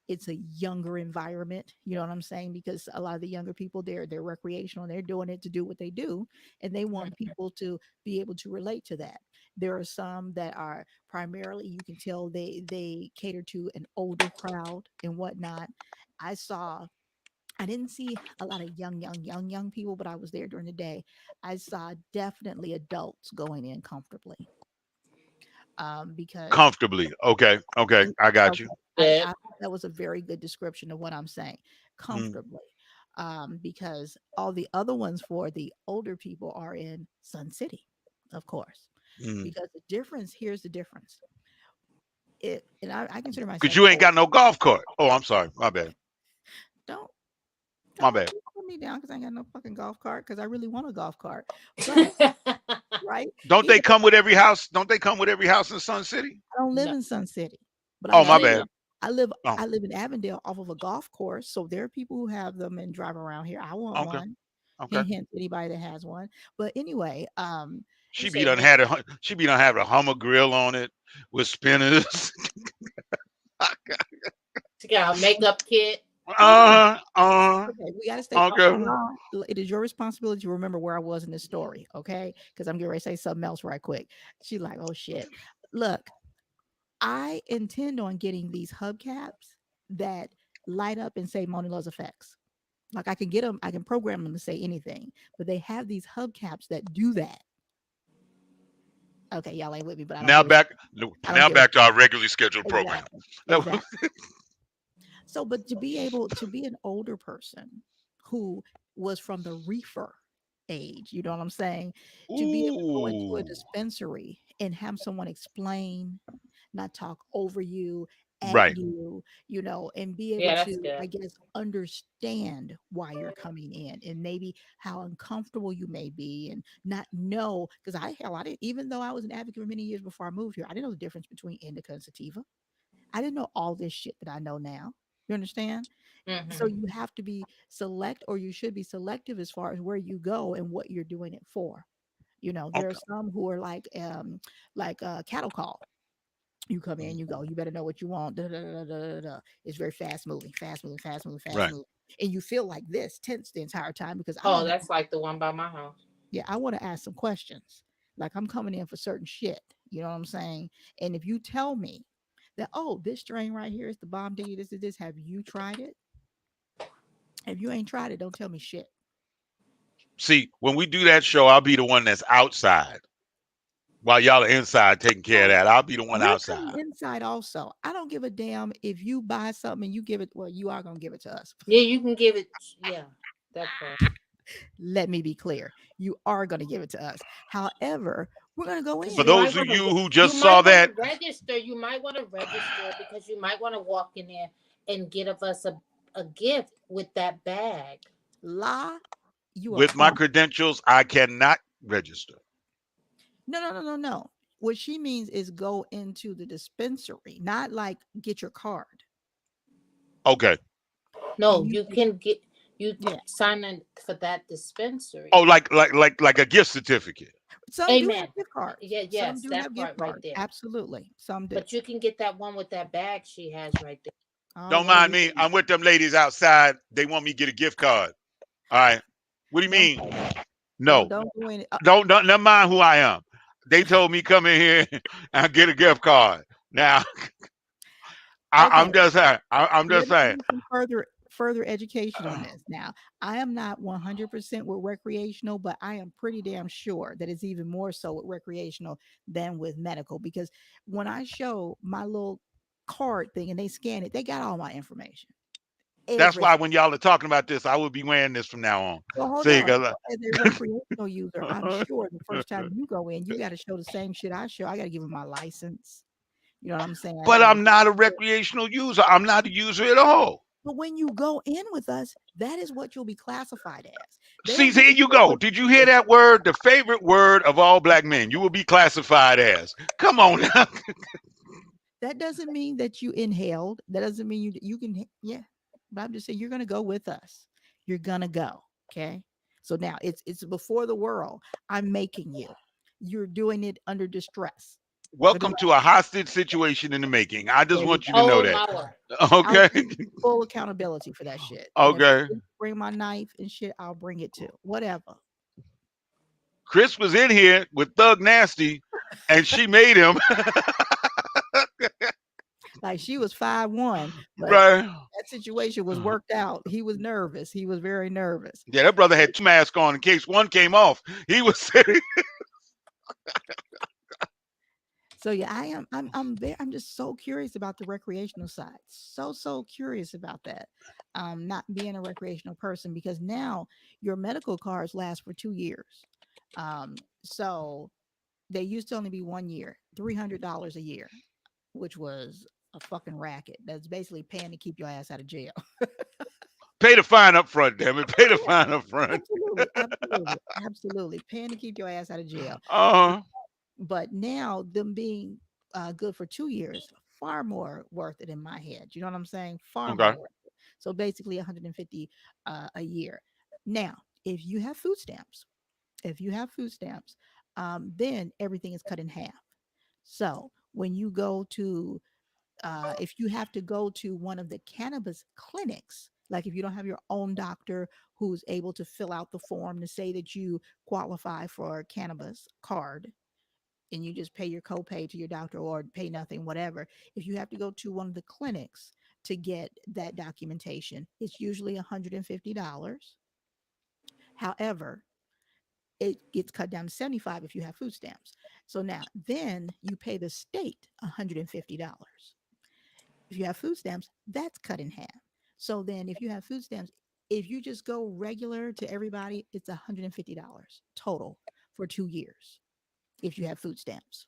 it's a younger environment. You know what I'm saying? Because a lot of the younger people, they're recreational and they're doing it to do what they do, and they want Mhm. people to be able to relate to that. There are some that are primarily, you can tell they cater to an older crowd and whatnot. I saw I didn't see a lot of young people, but I was there during the day. I saw definitely adults going in comfortably, because Comfortably. Okay. Okay. I got you. okay, I Good. thought that was a very good description of what I'm saying, Mm, comfortably, because all the other ones for the older people are in Sun City, of course, mm. because the difference here's the difference. And I consider Cause myself you ain't old. got no golf cart. Oh, I'm sorry. My bad. Don't My don't bad. put me down because I ain't got no fucking golf cart, because I really want a golf cart, but right? Don't they Even if come with every house? Don't they come with every house in Sun City? I don't live No, in Sun City, but I Oh, no, my they live bad. don't. in I live Oh, I live in Avondale off of a golf course. So there are people who have them and drive around here. I want okay. one. Okay. Hint, hint, anybody that has one. But anyway, You She be say done him. had a she be done have a Hummer grill on it with spinners. She got a makeup kit. hold on. Uh, Okay, we got to stay. okay. Ron, it is your responsibility to remember where I was in this story, okay? Because I'm getting ready to say something else right quick. She's like, oh shit. Look, I intend on getting these hubcaps that light up and say Mona Love's effects. Like I can get them, I can program them to say anything, but they have these hubcaps that do that. Okay, y'all ain't with me, but I don't Now give a shit. back I don't now give a back to our regularly scheduled program. exactly, exactly. So, but to be able to be an older person who was from the reefer age, you know what I'm saying? To be able to go into a Ooh. dispensary and have someone explain, not talk over you, at Right. you, and be able Yeah, that's to, good. I guess, understand why you're coming in and maybe how uncomfortable you may be and not know. Because I didn't, even though I was an advocate for many years before I moved here, I didn't know the difference between indica and sativa. I didn't know all this shit that I know now. You understand? So Hmm. you have to be select, or you should be selective as far as where you go and what you're doing it for. There are Okay. some who are like cattle call. You come in, you go, you better know what you want. Da, da, da, da, da, da. It's very fast moving, fast moving, fast moving, fast Right. moving. And you feel like this tense the entire time because I Oh, don't have, that's like the one by my house. yeah, I want to ask some questions. Like I'm coming in for certain shit. You know what I'm saying? And if you tell me that, oh, this strain right here is the bomb diggy, this is this, have you tried it? If you ain't tried it, don't tell me shit. See, when we do that show, I'll be the one that's outside while y'all are inside taking care of Oh, that. I'll be the one we're coming outside. inside also. I don't give a damn if you buy something and you give it, well, you are going to give it to us. Yeah, you can give it. Yeah, that part. Let me be clear. You are going to give it to us. However, we're going to go Because For in. you might those of want you to. who You just saw might want that, to register. You might want to register because you might want to walk in there and get of us a gift with that bag. La, you are with my far. credentials, I cannot register. No, no, no, no, no. What she means is go into the dispensary, not like get your card. Okay. No, And you, you can get you yeah. sign in for that dispensary. Oh, like a gift certificate. Some do have Amen. gift cards. Yeah, Some yes, do that have gift part right cards. there. Absolutely. Some do. But you can get that one with that bag she has right there. Oh, Don't what are mind we me. doing? I'm with them ladies outside. They want me to get a gift card. All right. What do you Don't mean? say that. No. Don't go in. Don't never mind who I am. They told me come in here and get a gift card. Now Okay. I'm just saying. I'm just Let me give saying. you some further education on this. Now, I am not 100% with recreational, but I am pretty damn sure that it's even more so with recreational than with medical because when I show my little card thing and they scan it, they got all my information. That's why Everything. when y'all are talking about this, I will be wearing this from now on. So hold See, on. because So as a recreational user, I'm sure the first time you go in, you got to show the same shit I show. I got to give them my license. You know what I'm saying? I but got to I'm not a recreational user. I'm not a user at all. But when you go in with us, that is what you'll be classified as. They See, don't give here a you shit go. what Did you you hear do. that word? The favorite word of all black men. You will be classified as. Come on now. That doesn't mean that you inhaled. That doesn't mean you can yeah. But I'm just saying you're gonna go with us. You're gonna go. Okay. So now it's before the world. I'm making you. You're doing it under distress. Under Welcome duress. to a hostage situation in the making. I just There you want you go. to know Oh that. Lord. I'll Okay. take full accountability for that shit. And if I Okay. need to bring my knife and shit, I'll bring it too. Whatever. Chris was in here with Thug Nasty and she made him. Like she was 5'1", but Right. that situation was worked out. He was nervous. He was very nervous. Yeah, that brother had two masks on in case one came off. He was sitting. So yeah, I'm just so curious about the recreational side. So curious about that. Not being a recreational person because now your medical cards last for 2 years. So they used to only be 1 year, $300 a year, which was a fucking racket. That's basically paying to keep your ass out of jail. Pay the fine up front, damn it. Pay the fine up front. Absolutely, absolutely, absolutely. Paying to keep your ass out of jail. Uh-huh. But now them being good for 2 years, far more worth it in my head. You know what I'm saying? Far more Okay. worth it. So basically 150 a year. Now, if you have food stamps, if you have food stamps, then everything is cut in half. So when you go to if you have to go to one of the cannabis clinics, like if you don't have your own doctor who's able to fill out the form to say that you qualify for a cannabis card and you just pay your copay to your doctor or pay nothing, whatever. If you have to go to one of the clinics to get that documentation, it's usually $150. However, it gets cut down to 75 if you have food stamps. So now then you pay the state $150. If you have food stamps, that's cut in half. So then if you have food stamps, if you just go regular to everybody, it's $150 total for 2 years if you have food stamps.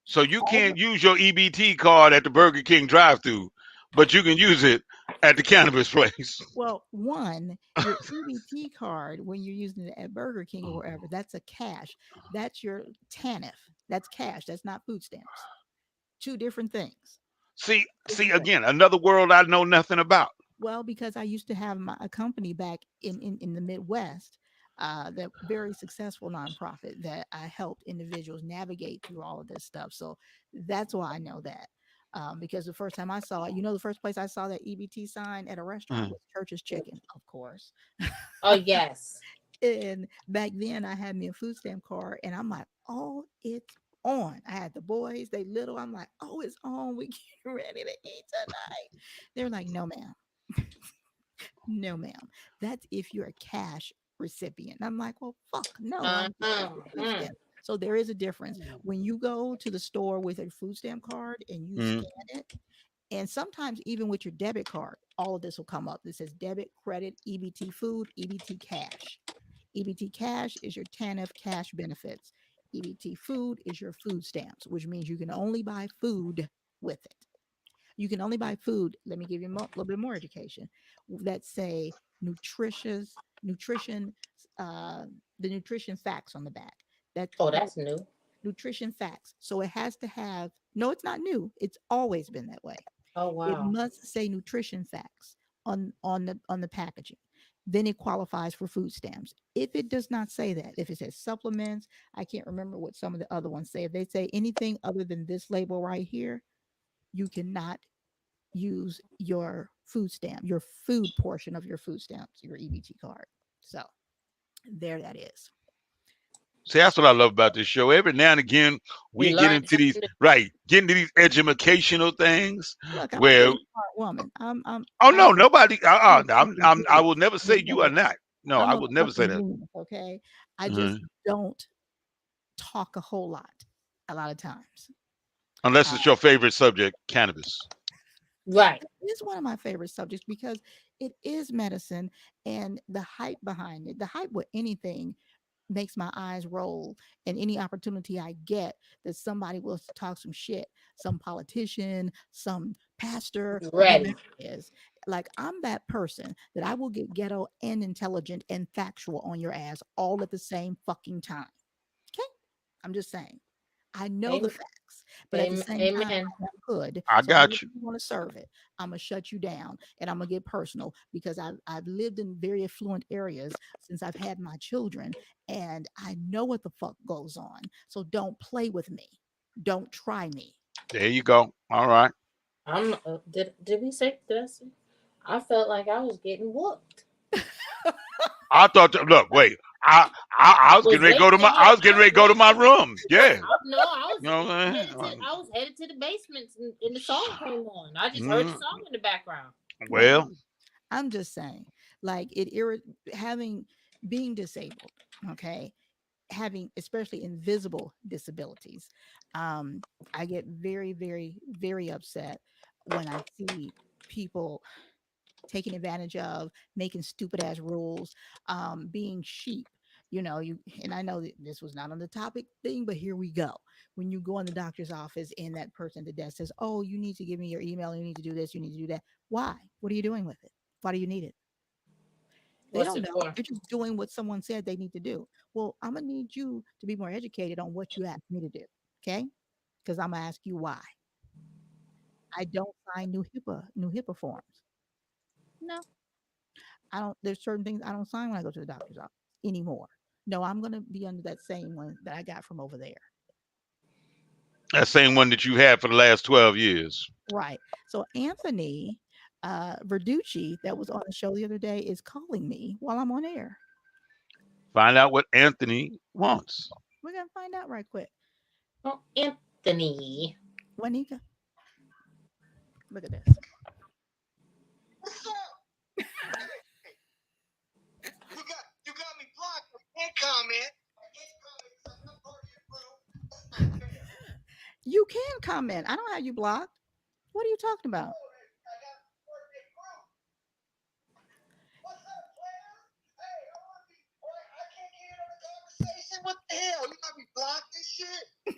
So you All the, can't use your EBT card at the Burger King drive-through, but you can use it at the cannabis place. well, one, your EBT card when you're using it at Burger King or wherever, that's a cash. That's your TANF. That's cash. That's not food stamps. Two different things. See Different things. again, another world I know nothing about. Well, because I used to have a company back in the Midwest. that very successful nonprofit that I helped individuals navigate through all of this stuff. So that's why I know that. Because the first time I saw it, the first place I saw that EBT sign at a restaurant Mm. was Church's Chicken, of course. Oh yes. And back then I had me a food stamp card and I'm like, oh, it's on. I had the boys, they little. I'm like, oh, it's on. We get ready to eat tonight. They're like, no, ma'am. No, ma'am. That's if you're a cash recipient. I'm like, well, fuck, no, I'm food Hmm. stamp. So there is a difference. When you go to the store with a food stamp card and you Mm. scan it, and sometimes even with your debit card, all of this will come up. This says debit, credit, EBT food, EBT cash. EBT cash is your TANF cash benefits. EBT food is your food stamps, which means you can only buy food with it. You can only buy food. Let me give you a little bit more education. That say nutrition, uh, the nutrition facts on the back. That Oh, that's new. nutrition facts. So it has to have. No, it's not new. It's always been that way. Oh It wow. must say nutrition facts on the packaging. Then it qualifies for food stamps. If it does not say that, if it says supplements, I can't remember what some of the other ones say. If they say anything other than this label right here, you cannot use your food stamp, your food portion of your food stamps, your EBT card. So there that is. See, that's what I love about this show. Every now and again, You we get learn into these something new. get into these educational things Look, I'm a where, pretty smart woman. oh I'm no, nobody, I'm a fucking I genius. will never say you are Okay, not. No, I I'm a would never say fucking that. genius. Okay, I just Mhm. don't talk a whole lot. A lot of times, Unless uh, it's your favorite subject, cannabis. Right. it is one of my favorite subjects because it is medicine and the hype behind it. The hype with anything makes my eyes roll, and any opportunity I get that somebody wants to talk some shit, some politician, some pastor, whomever Ready. it is, like I'm that person that I will get ghetto and intelligent and factual on your ass all at the same fucking time. Okay, I'm just saying. I know the Amen. facts, but at the same time, Amen. I have hood. I So however got you. you want to serve it, I'm gonna shut you down and I'm gonna get personal because I've lived in very affluent areas since I've had my children, and I know what the fuck goes on. So don't play with me. Don't try me. There you go. All right. I'm. Did we say this? I felt like I was getting whooped. I thought, look, wait. I was getting Was ready to waiting go to for my. you. I was I getting was ready to go to waiting my for you. room. Yeah. No, I was You know what I'm headed to. saying? I was headed to the basement, and the song came on. I just heard the Mm, song in the background. Well, well, I'm just saying, like having being disabled, okay, having especially invisible disabilities, um I get very very upset when I see people taking advantage of, making stupid ass rules, being sheep. You and I know that this was not on the topic thing, but here we go. When you go in the doctor's office and that person at the desk says, oh, you need to give me your email, you need to do this, you need to do that. Why? What are you doing with it? Why do you need it? They What's don't it know. for? They're just doing what someone said they need to do. Well, I'm gonna need you to be more educated on what you asked me to do. Okay? Because I'm gonna ask you why. I don't sign new HIPAA forms. No, I don't. There's certain things I don't sign when I go to the doctor's office anymore. No, I'm gonna be under that same one that I got from over there. that same one that you had for the last 12 years. Right. So Anthony Verducci, that was on the show the other day, is calling me while I'm on air. Find out what Anthony wants. We're gonna find out right quick. Oh, Anthony. Juanita, look at this. You got me blocked. I can't comment. You can comment. I don't have you blocked. What are you talking about? What the hell? You got me blocked and shit.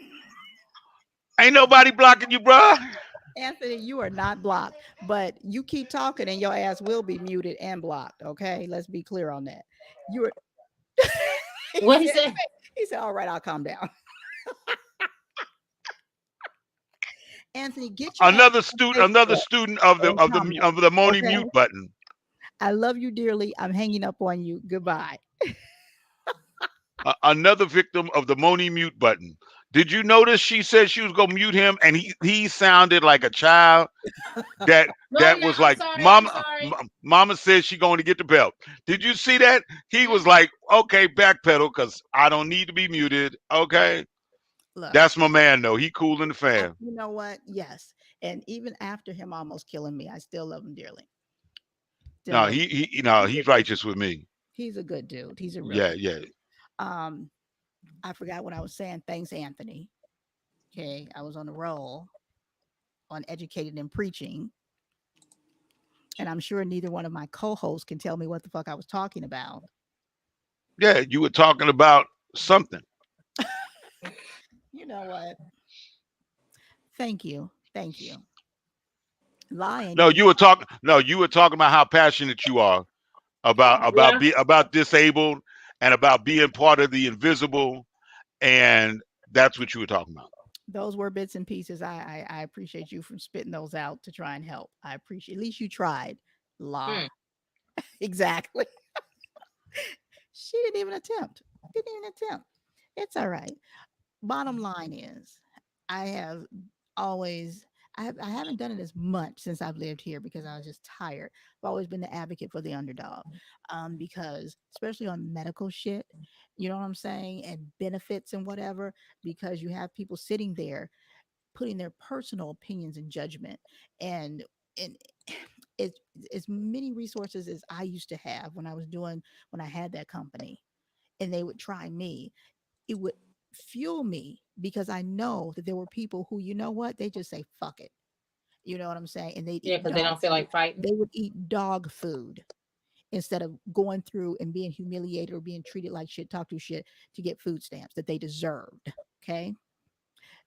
Ain't nobody blocking you, bruh. Anthony, you are not blocked, but you keep talking and your ass will be muted and blocked. Okay, let's be clear on that. You are. he What he said, said? he said, "All right, I'll calm down." Anthony, get your ass Another on student, another Facebook student of the and of the comment. of the Moni Okay, mute button. I love you dearly. I'm hanging up on you. Goodbye. Another victim of the Moni mute button. Did you notice she said she was gonna mute him, and he sounded like a child that No, that yeah, was I'm like, sorry. I'm "Mama, sorry. Mama said she going to get the belt." Did you see that? He was Mhm. like, "Okay, backpedal, cause I don't need to be muted." Okay, Look, that's my man though. He cool in the fan. you know what? Yes. And even after him almost killing me, I still love him dearly. Still No, love him. He's a he's good righteous with me. he's a good dude. He's a real Yeah, good yeah. um I forgot what I was saying. Thanks, Anthony. Okay. I was on the roll on educated and preaching. And I'm sure neither one of my co-hosts can tell me what the fuck I was talking about. Yeah, you were talking about something. You know what? Thank you. Thank you. Lie ain't No, even you were talking. No, you were talking about how passionate you are Yeah. about disabled and about being part of the invisible, and that's what you were talking about. those were bits and pieces. I appreciate you from spitting those out to try and help. I appreciate at least you tried. La. Mm. Exactly. She didn't even attempt. Didn't even attempt. It's all right. Bottom line is, I have always I haven't done it as much since I've lived here because I was just tired. I've always been the advocate for the underdog, because especially on medical shit, you know what I'm saying, and benefits and whatever, because you have people sitting there putting their personal opinions and judgment, and it's as many resources as I used to have when I had that company, and they would try me, it would fuel me because I know that there were people who, you know what, they just say fuck it. You know what I'm saying? And they'd Yeah, eat because they dog don't feel food. like fighting. They would eat dog food instead of going through and being humiliated or being treated like shit, talk to shit to get food stamps that they deserved. Okay.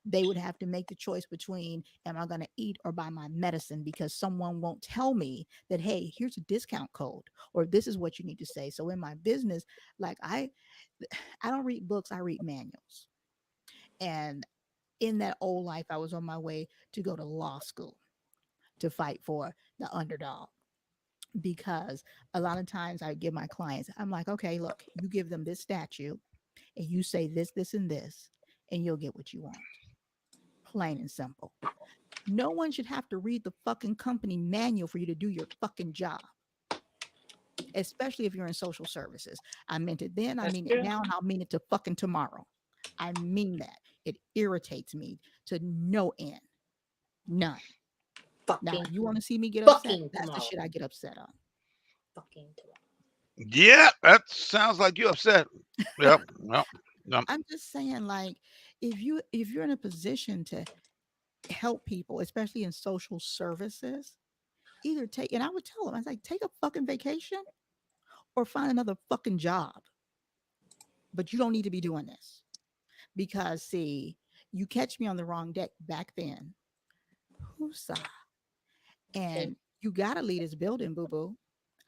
They would have to make the choice between, am I going to eat or buy my medicine, because someone won't tell me that, hey, here's a discount code or this is what you need to say. So in my business, like I don't read books, I read manuals. And in that old life, I was on my way to go to law school to fight for the underdog, because a lot of times I give my clients, I'm like, okay, look, you give them this statute and you say this, this, and this, and you'll get what you want. Plain and simple. No one should have to read the fucking company manual for you to do your fucking job, especially if you're in social services. I meant it then, I That's mean it true. now, and I'll mean it to fucking tomorrow. I mean that. It irritates me to no end. None. Now, Fucking, you want to see me get upset? fucking That's the tomorrow. shit I get upset on. Fucking tomorrow. Yeah, that sounds like you upset. Yep, yep, yep. I'm just saying, like, if you're in a position to help people, especially in social services, either take, and I would tell them, I was like, take a fucking vacation or find another fucking job. But you don't need to be doing this, because see, you catch me on the wrong deck back then. Who's And And you got to lead this building, boo boo.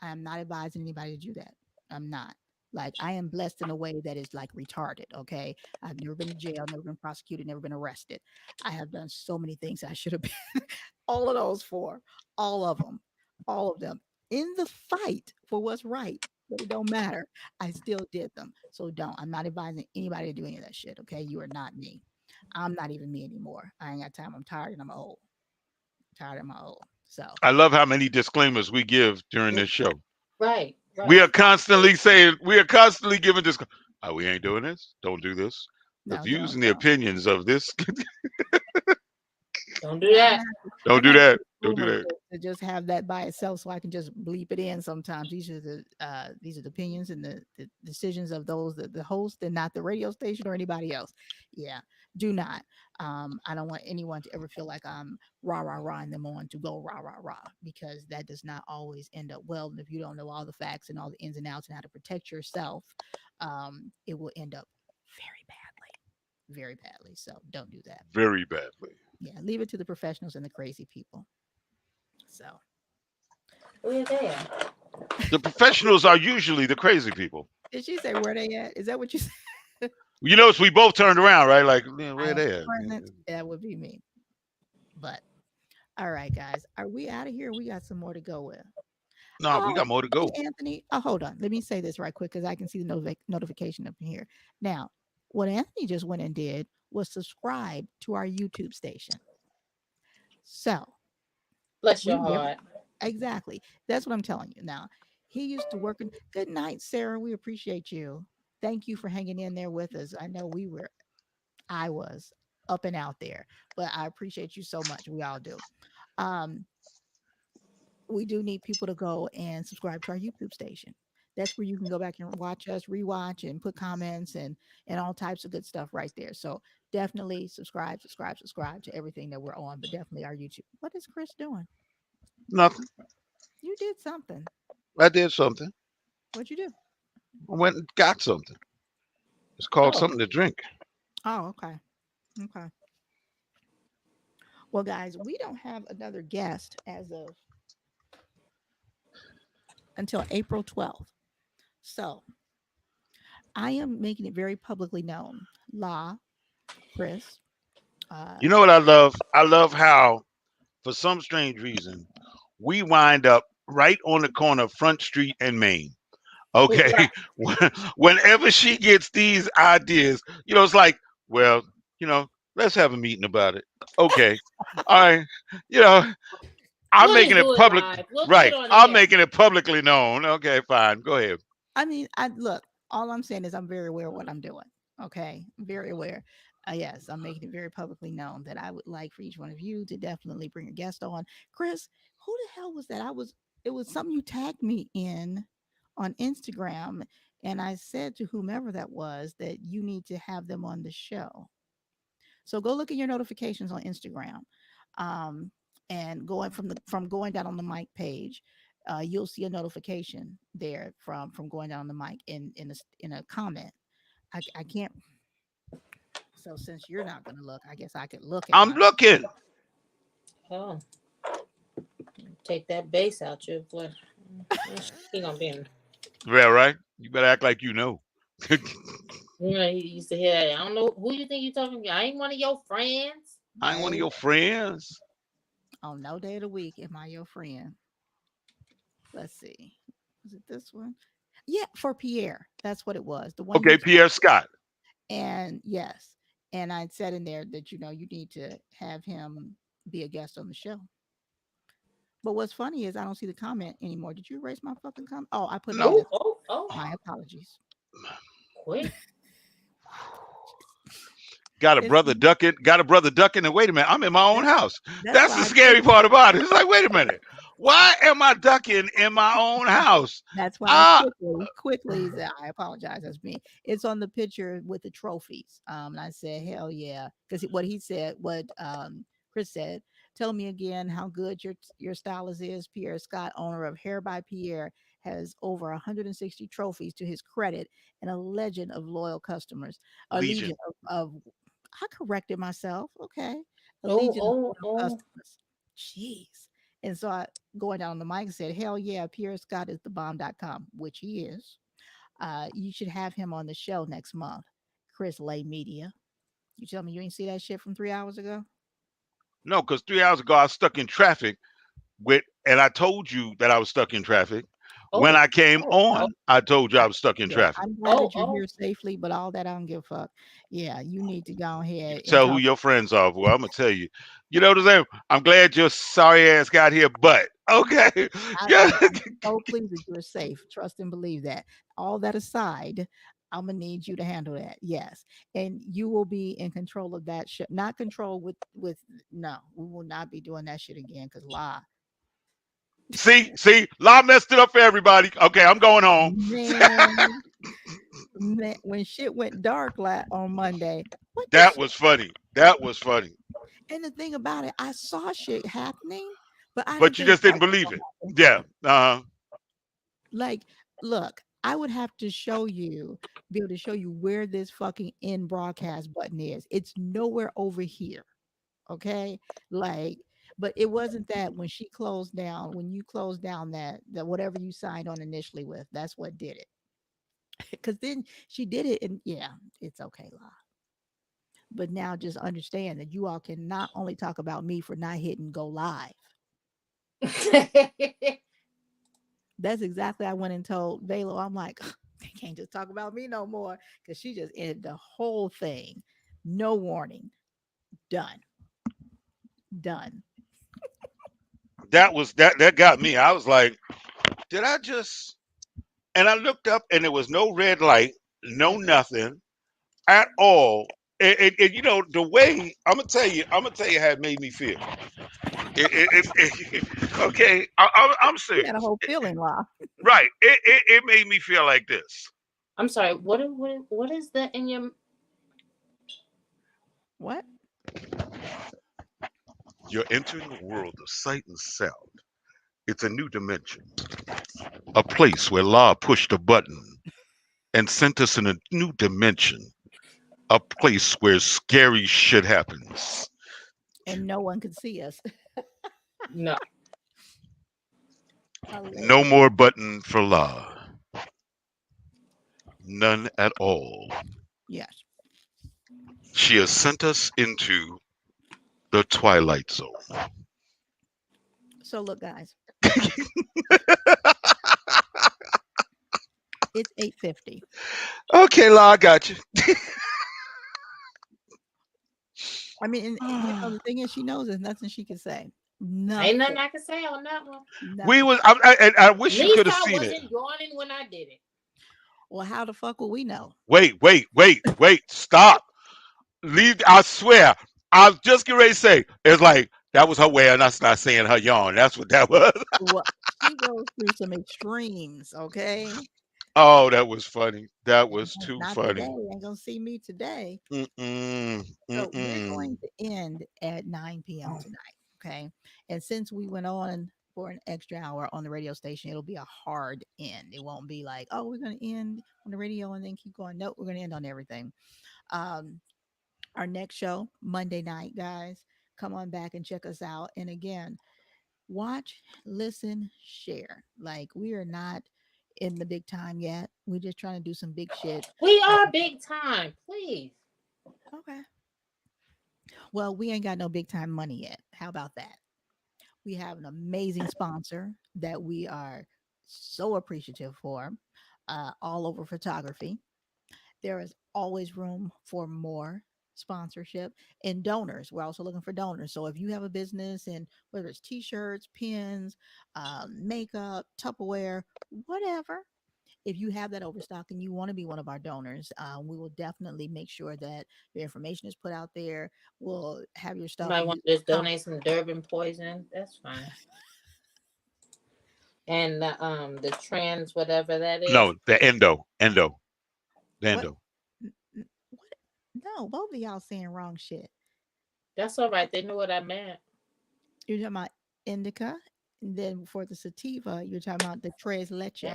I'm not advising anybody to do that. I'm not. Like, I am blessed in a way that is like retarded. Okay. I've never been to jail, never been prosecuted, never been arrested. I have done so many things I should have been, all of those for, all of them, all of them in the fight for what's right. But it don't matter. I still did them. So don't. I'm not advising anybody to do any of that shit. Okay. You are not me. I'm not even me anymore. I ain't got time. I'm tired and I'm old. Tired and I'm old. So I love how many disclaimers we give during this show. right, right. We are constantly saying, we are constantly giving this. Oh, we ain't doing this. Don't do this. The no, views don't, and the don't. opinions of this. Don't do Yeah, that. Don't I do gotta that. get Don't do Boomer that. to just have that by itself so I can just bleep it in sometimes. These are the opinions and the decisions of those the host and not the radio station or anybody else. Yeah. Do not. I don't want anyone to ever feel like I'm rah rah rah in them on to go rah rah rah, because that does not always end up well. And if you don't know all the facts and all the ins and outs and how to protect yourself, it will end up very badly. Very badly. So don't do that. Very badly. Yeah, leave it to the professionals and the crazy people. So, Where they at? The professionals are usually the crazy people. did she say where they at? Is that what you said? You notice we both turned around, right? Like, man, I where am they at? present. That would be me. But all right, guys, are we out of here? We got some more to go with. No, we Oh, got more to hey, go. Anthony. Oh, hold on. Let me say this right quick because I can see the notification up in here. Now, what Anthony just went and did was subscribe to our YouTube station. So Bless we your never heart. exactly. That's what I'm telling you. Now, he used to work in good night, Sarah. We appreciate you. Thank you for hanging in there with us. I know I was up and out there, but I appreciate you so much. We all do. Um, we do need people to go and subscribe to our YouTube station. That's where you can go back and watch us, rewatch, and put comments and all types of good stuff right there. So definitely subscribe to everything that we're on, but definitely our YouTube. What is Chris doing? Nothing. You did something. I did something. What'd you do? I went and got something. It's called Oh, something to drink. Oh, okay. Okay. Well, guys, we don't have another guest as of until April 12th. So I am making it very publicly known. La, Chris, uh, You know what I love? I love how, for some strange reason, we wind up right on the corner of Front Street and Main. right. Okay. Whenever she gets these ideas, it's like, well, let's have a meeting about it. Okay. All right. You know, I'm We'll just making it do it public. live. We'll do it Right. on I'm air. making it publicly known. Okay, fine. Go ahead. I mean, I look, all I'm saying is I'm very aware of what I'm doing. Okay. I'm very aware. Yes, I'm making it very publicly known that I would like for each one of you to definitely bring a guest on. Chris, who the hell was that? It was something you tagged me in on Instagram. And I said to whomever that was that you need to have them on the show. So go look at your notifications on Instagram. Um, and going from going down on the mic page, you'll see a notification there from going down on the mic in a comment. I can't. So since you're not going to look, I guess I could look at I'm my. looking. Oh, take that bass out your boy. He gonna be in. Yeah, right. You better act like you know. You know, he used to hear that. I don't know who you think you talking to. I ain't one of your friends. I ain't one of Hey, your friends. on no day of the week, am I your friend? Let's see. Was it this one? Yeah, for Pierre. That's what it was. The one you Okay, tagged. Pierre Scott. And yes, and I said in there that you need to have him be a guest on the show. But what's funny is I don't see the comment anymore. Did you erase my fucking comment? Oh, I put it in No. this. Oh, oh, oh. My apologies. Quick. Got a It's brother ducking. Got a brother ducking. And wait a minute, I'm in my own that, house. that's That's why the I scary quickly part about it. It's like, wait a minute, why am I ducking in my own house? that's why I Ah, quickly said I apologize. That's me. It's on the picture with the trophies. And I said, hell yeah. Because what he said, what Chris said, tell me again how good your stylist is. Pierre Scott, owner of Hair by Pierre, has over 160 trophies to his credit and a legend of loyal customers. A legion Legion. of I corrected myself. Okay. A Oh, legion of oh, loyal oh. customers. Jeez. And so I going down the mic said, hell yeah, Pierre Scott is the bomb.com, which he is. You should have him on the show next month. Chris Lay Media. You tell me you ain't see that shit from 3 hours ago? No, because 3 hours ago I was stuck in traffic and I told you that I was stuck in traffic. When Oh, I came oh, oh, on, I told you I, I was stuck in yeah, traffic. I'm glad oh, that you're oh. here safely, but all that I don't give a fuck. Yeah, you need to go You ahead can and tell who talk. your friends are. Well, I'm gonna tell you. You know what I'm saying? I'm glad your sorry ass got here, but okay. Yeah. I'm so pleased that you're safe. Trust and believe that. All that aside, I'm gonna need you to handle that. Yes, and you will be in control of that shit. Not control with no. We will not be doing that shit again. Cause lie, See, Law messed it up for everybody. Okay, I'm going home. man, man. When shit went dark on Monday, what the That shit? was funny. That was funny. And the thing about it, I saw shit happening, but I didn't But you think just that didn't was believe gonna it. happen. Yeah. Like, look, I would have to be able to show you where this fucking end broadcast button is. It's nowhere over here. Okay. Like, but it wasn't that when she closed down, when you closed down that whatever you signed on initially with, that's what did it. Because then she did it, and yeah, it's okay, La. But now just understand that you all can not only talk about me for not hitting go live. That's exactly I went and told Velo. I'm like, they can't just talk about me no more because she just ended the whole thing. No warning. Done. Done. That got me. I was like, did I just? And I looked up, and there was no red light, no nothing at all. And you know the way I'm gonna tell you how it made me feel. Okay, I'm You had a serious. whole feeling, Law. Right. It made me feel like this. I'm sorry. What is that in your? What? You're entering a world of sight and sound. It's a new dimension, a place where law pushed a button and sent us in a new dimension, a place where scary shit happens. And no one could see us. No. No Hilarious. more button for law. None at all. Yes. She has sent us into the Twilight Zone. So look, guys, it's 8:50. Okay, law, I got you. I mean, and, the thing is, she knows there's nothing she can say. Ain't Nothing. nothing I can say on that one. We Nothing. was I At wish you least could have I seen it. wasn't yawning when I did it. Well, how the fuck will we know? Wait, stop. Leave. I swear. I was just getting ready to say. It's like that was her way of us not saying her yawn. That's what that was. Well, she goes through some extremes, okay? Oh, that was funny. That was too Not today. funny. Ain't gonna see me today. Mm-mm. So we're going Mm-mm. to end at 9 p.m. tonight. Okay. And since we went on for an extra hour on the radio station, it'll be a hard end. It won't be like, oh, we're going to end on the radio and then keep going. Nope, we're going to end on everything. Um, our next show, Monday night, guys, come on back and check us out. And again, watch, listen, share. Like we are not in the big time yet. We're just trying to do some big shit. We are big time, please. Okay. Well, we ain't got no big time money yet. How about that? We have an amazing sponsor that we are so appreciative for, all over photography. There is always room for more sponsorship and donors. We're also looking for donors. So if you have a business and whether it's t-shirts, pins, makeup, Tupperware, whatever, if you have that overstock and you want to be one of our donors, we will definitely make sure that your information is put out there. We'll have your stuff. Somebody want to just donate some Durban poison. That's fine. And the trans whatever that is. No, the endo, the What? endo. What? No, both of y'all saying wrong shit. That's all right. They knew what I meant. You're talking about indica, and then for the sativa, you're talking about the tres leche.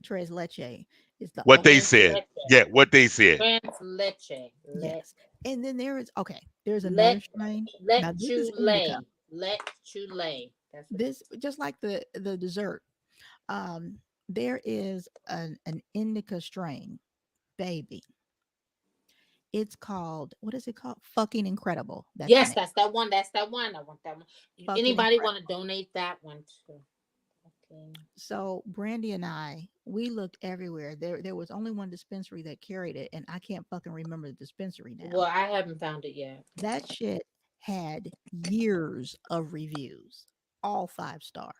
Tres leche is the What they ultimate. Trans said. leche. Yeah, what they said. Trans leche. Yes, and then there is okay. There's another Let strain. Now let this you is indica. lay. Let you lay. That's what This just like the dessert. Um, there is an indica strain, baby. It's called what is it called? Fucking incredible. That's the yes, name. that's that one. That's that one. I want that one. Fucking Anybody incredible. want to donate that one too? Okay. So Brandy and I, we looked everywhere. There was only one dispensary that carried it, and I can't fucking remember the dispensary Well, now. I haven't found it yet. That shit had years of reviews, all 5 star.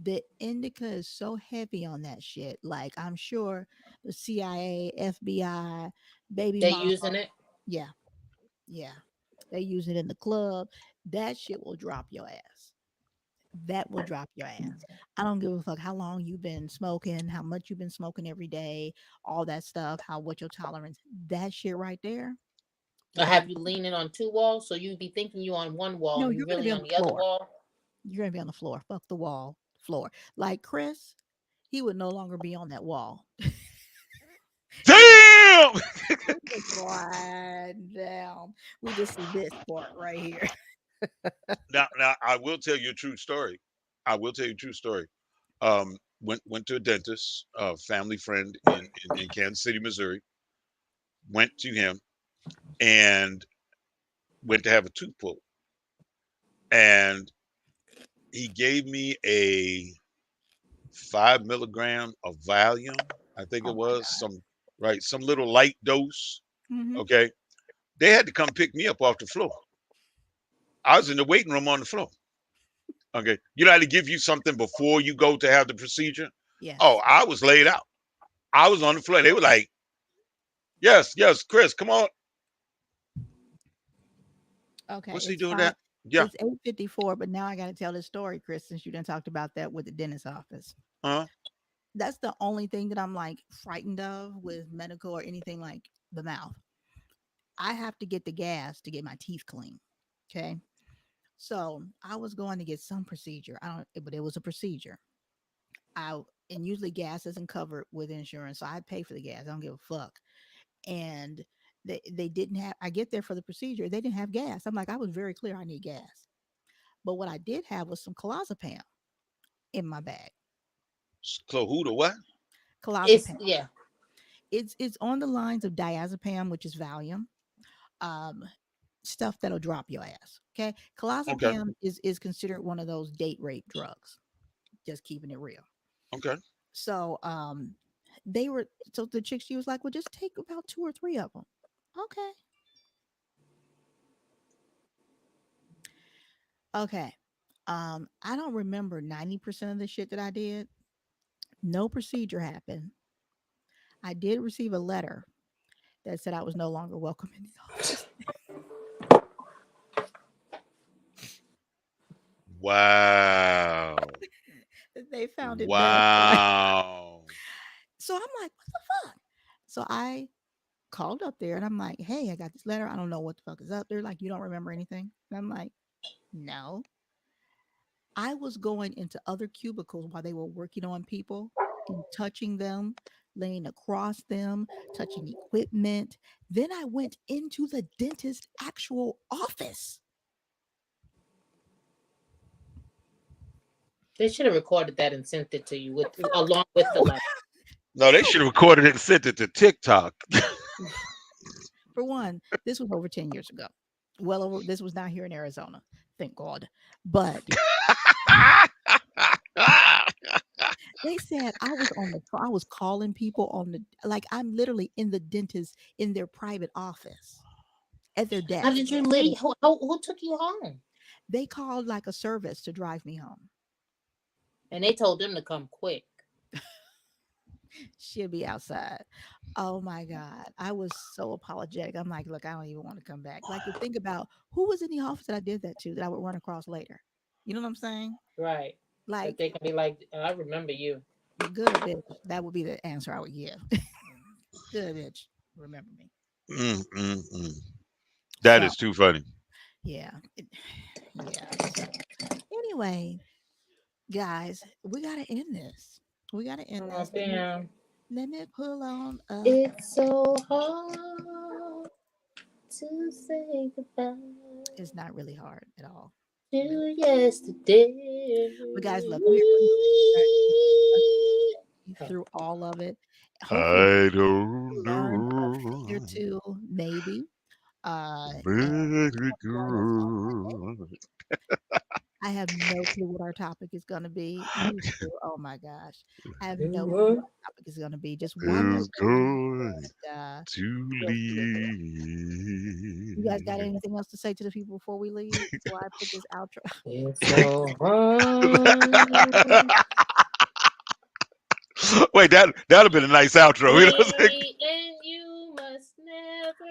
The indica is so heavy on that shit. Like I'm sure the CIA, FBI, baby They mama, using it. yeah, yeah, they use it in the club. That shit will drop your ass. That will drop your ass. I don't give a fuck how long you've been smoking, how much you've been smoking every day, all that stuff, how what your tolerance. That shit right there will Or drop. have you leaning on two walls so you be thinking you on one wall No, and you you're gonna be really on on the the other floor. wall? You're gonna be on the floor. Fuck the wall, floor. Like Chris, he would no longer be on that wall. Damn! We just slide down. We just see this part right here. Now, I will tell you a true story. I will tell you a true story. Went to a dentist, a family friend in Kansas City, Missouri. Went to him and went to have a tooth pulled. And he gave me a 5 milligram of Valium. I think it Oh my was God. some little light dose. Hmm. Okay. They had to come pick me up off the floor. I was in the waiting room on the floor. Okay. You know how to give you something before you go to have the procedure? Oh, Yes. I was laid out. I was on the floor. They were like, yes, yes, Chris, come on. Okay. What's he It's doing five. that? Yeah. It's 8:54. But now I got to tell this story, Chris, since you done talked about that with the dentist office. Huh? That's the only thing that I'm like frightened of with medical or anything like the mouth. I have to get the gas to get my teeth clean. Okay. So I was going to get some procedure. I don't, but it was a procedure. I and usually gas isn't covered with insurance, so I pay for the gas. I don't give a fuck. And they didn't have. I get there for the procedure. They didn't have gas. I'm like, I was very clear. I need gas. But what I did have was some clozapam in my bag. Who to what? It's Clozapam. yeah. It's on the lines of diazepam, which is Valium. Um, Stuff that'll drop your ass. Okay, Okay. clozapam is considered one of those date rape drugs. Just keeping it real. Okay. So they were so the chick she was like, well, just take about two or three of them. Okay. Okay. I don't remember 90% of the shit that I did. No procedure happened. I did receive a letter that said I was no longer welcome in the office. Wow. They found it best. Wow. So I'm like, what the fuck? So I called up there and I'm like, hey, I got this letter. I don't know what the fuck is up. They're like, you don't remember anything? And I'm like, no. I was going into other cubicles while they were working on people and touching them, laying across them, touching equipment. Then I went into the dentist actual office. They should have recorded that and sent it to you with For along with the no, letter. No, they should have recorded it and sent it to TikTok. for one, this was over 10 years ago. Well over this was not here in Arizona. Thank God. But they said I was on the I was calling people on the like I'm literally in the dentist in their private office at their How desk did you sitting. leave? Who took you home? They called like a service to drive me home. And they told them to come quick. She'll be outside. Oh my God. I was so apologetic. I'm like, look, I don't even want to come back. Like to think about who was in the office that I did that to that I would run across later. You know what I'm saying? Right. That Like, they can be like, I remember you. good bitch. That would be the answer I would give. Good bitch. Remember me. Mm, mm, mm. That So is too funny. yeah. Yeah. So anyway, guys, we gotta end this. We gotta end Oh this. damn. Let me pull on up. It's so hard to say goodbye It's not really hard at all. Really. to yesterday. But guys, look, we're through all of it. Hopefully I don't you learned a thing or know two, maybe. And where to join us on Monday. go. I have no clue what our topic is going to be. You too. Oh my gosh. I have no clue You what our topic is going to be. Just watch Is us going and to we'll see what it is. You guys got leave. anything else to say to the people before we leave? Before I put this outro? It's so hard. Wait, that'd have been a nice outro. You know what I'm Baby, and you must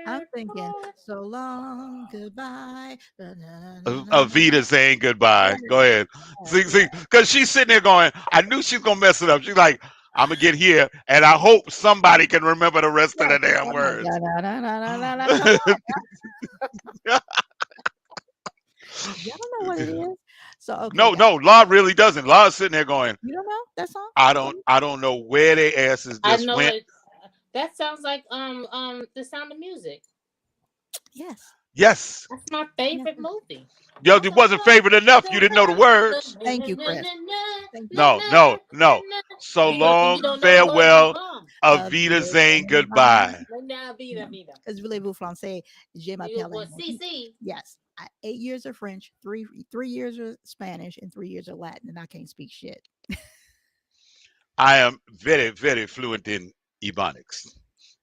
I'm never thinking, part. so long, goodbye. Da, na, na, na, saying? na, na, na. Avita saying goodbye. Go Yes, ahead. yes, See, yes. because she's sitting there going, I knew she's gonna mess it up. She's like, I'm gonna get here, and I hope somebody can remember the rest of Right. the damn I'm like, words. da, da, da, da, da, da, da. Come on. Y'all don't know what it is. So, okay, No, guys. no, Law really doesn't. Law's sitting there going, You don't know that song? Okay. I don't know where their asses I just know went. it. That sounds like The Sound of Music. Yes. Yes. That's my Yes. favorite movie. Yo, it wasn't favorite enough. You didn't know the words. Thank you, Chris. Thank you. No, no, no. So And you long, don't know the words farewell, of Avita Zane, goodbye. vida, vida. Because voulez-vous français, je You m'appelle will Anne. see. Yes, 8 years of French, three years of Spanish, and 3 years of Latin, and I can't speak shit. I am very, very fluent in Ebonics. I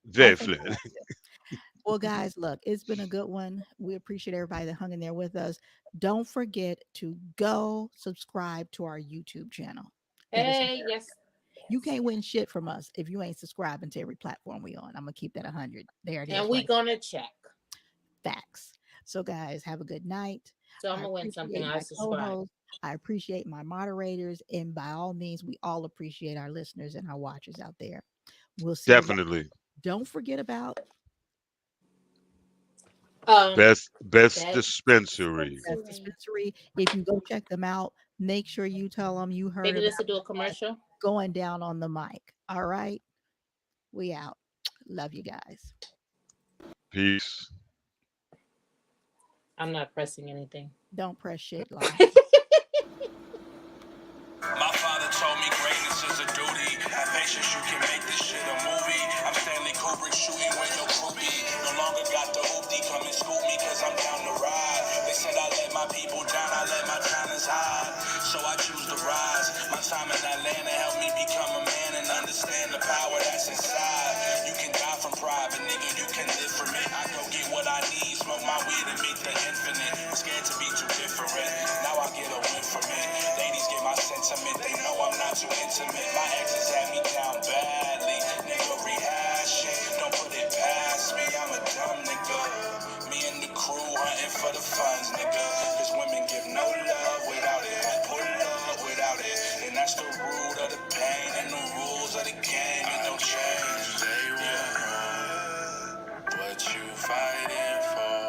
Very think fluent. Well, guys, look, it's been a good one. We appreciate everybody that hung in there with us. Don't forget to go subscribe to our YouTube channel. That is Hey, yes. you can't win shit from us if you ain't subscribing to every platform we on. I'm gonna keep that 100. There it is. And we Right. gonna check. Facts. So, guys, have a good night. So I'm I gonna win something. appreciate I my subscribe. co-host. I appreciate my moderators, and by all means, we all appreciate our listeners and our watchers out there. We'll see you guys. Definitely. Don't forget about Best That dispensary. Best Dispensary. If you go check them out, make sure you tell them you heard Maybe about this to do a commercial. going down on the mic. All right, we out. Love you guys. Peace. I'm not pressing anything. Don't press shit, lie. My father told me greatness is a duty. Have patience, you can make this shit a movie. I'm Stanley Kubrick shooting with no crew be. No longer got the hoopty, come and scoop me cause I'm down to ride. They said I let my people down, I let my talents hide. So I choose to rise. My time in Atlanta helped me become a man and understand the power that's inside. You can die from pride, but nigga, you can live from it. I go get what I need, smoke my weed and meet the infinite. I'm scared to be too different. Now I get a win from it. Ladies get my sentiment, they know I'm not too intimate. My exes had me down badly. Nigga, rehash it, don't put it past me. I'm a dumb nigga. Me and the crew hunting for the funds, nigga. Cause women give no love without it. I pull up without it. And that's the root of the pain and the rules of the game. It don't change. They want what you fighting for.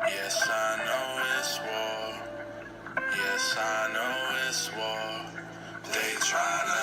Yes, I know it's war. Yes, I know it's war. They tryna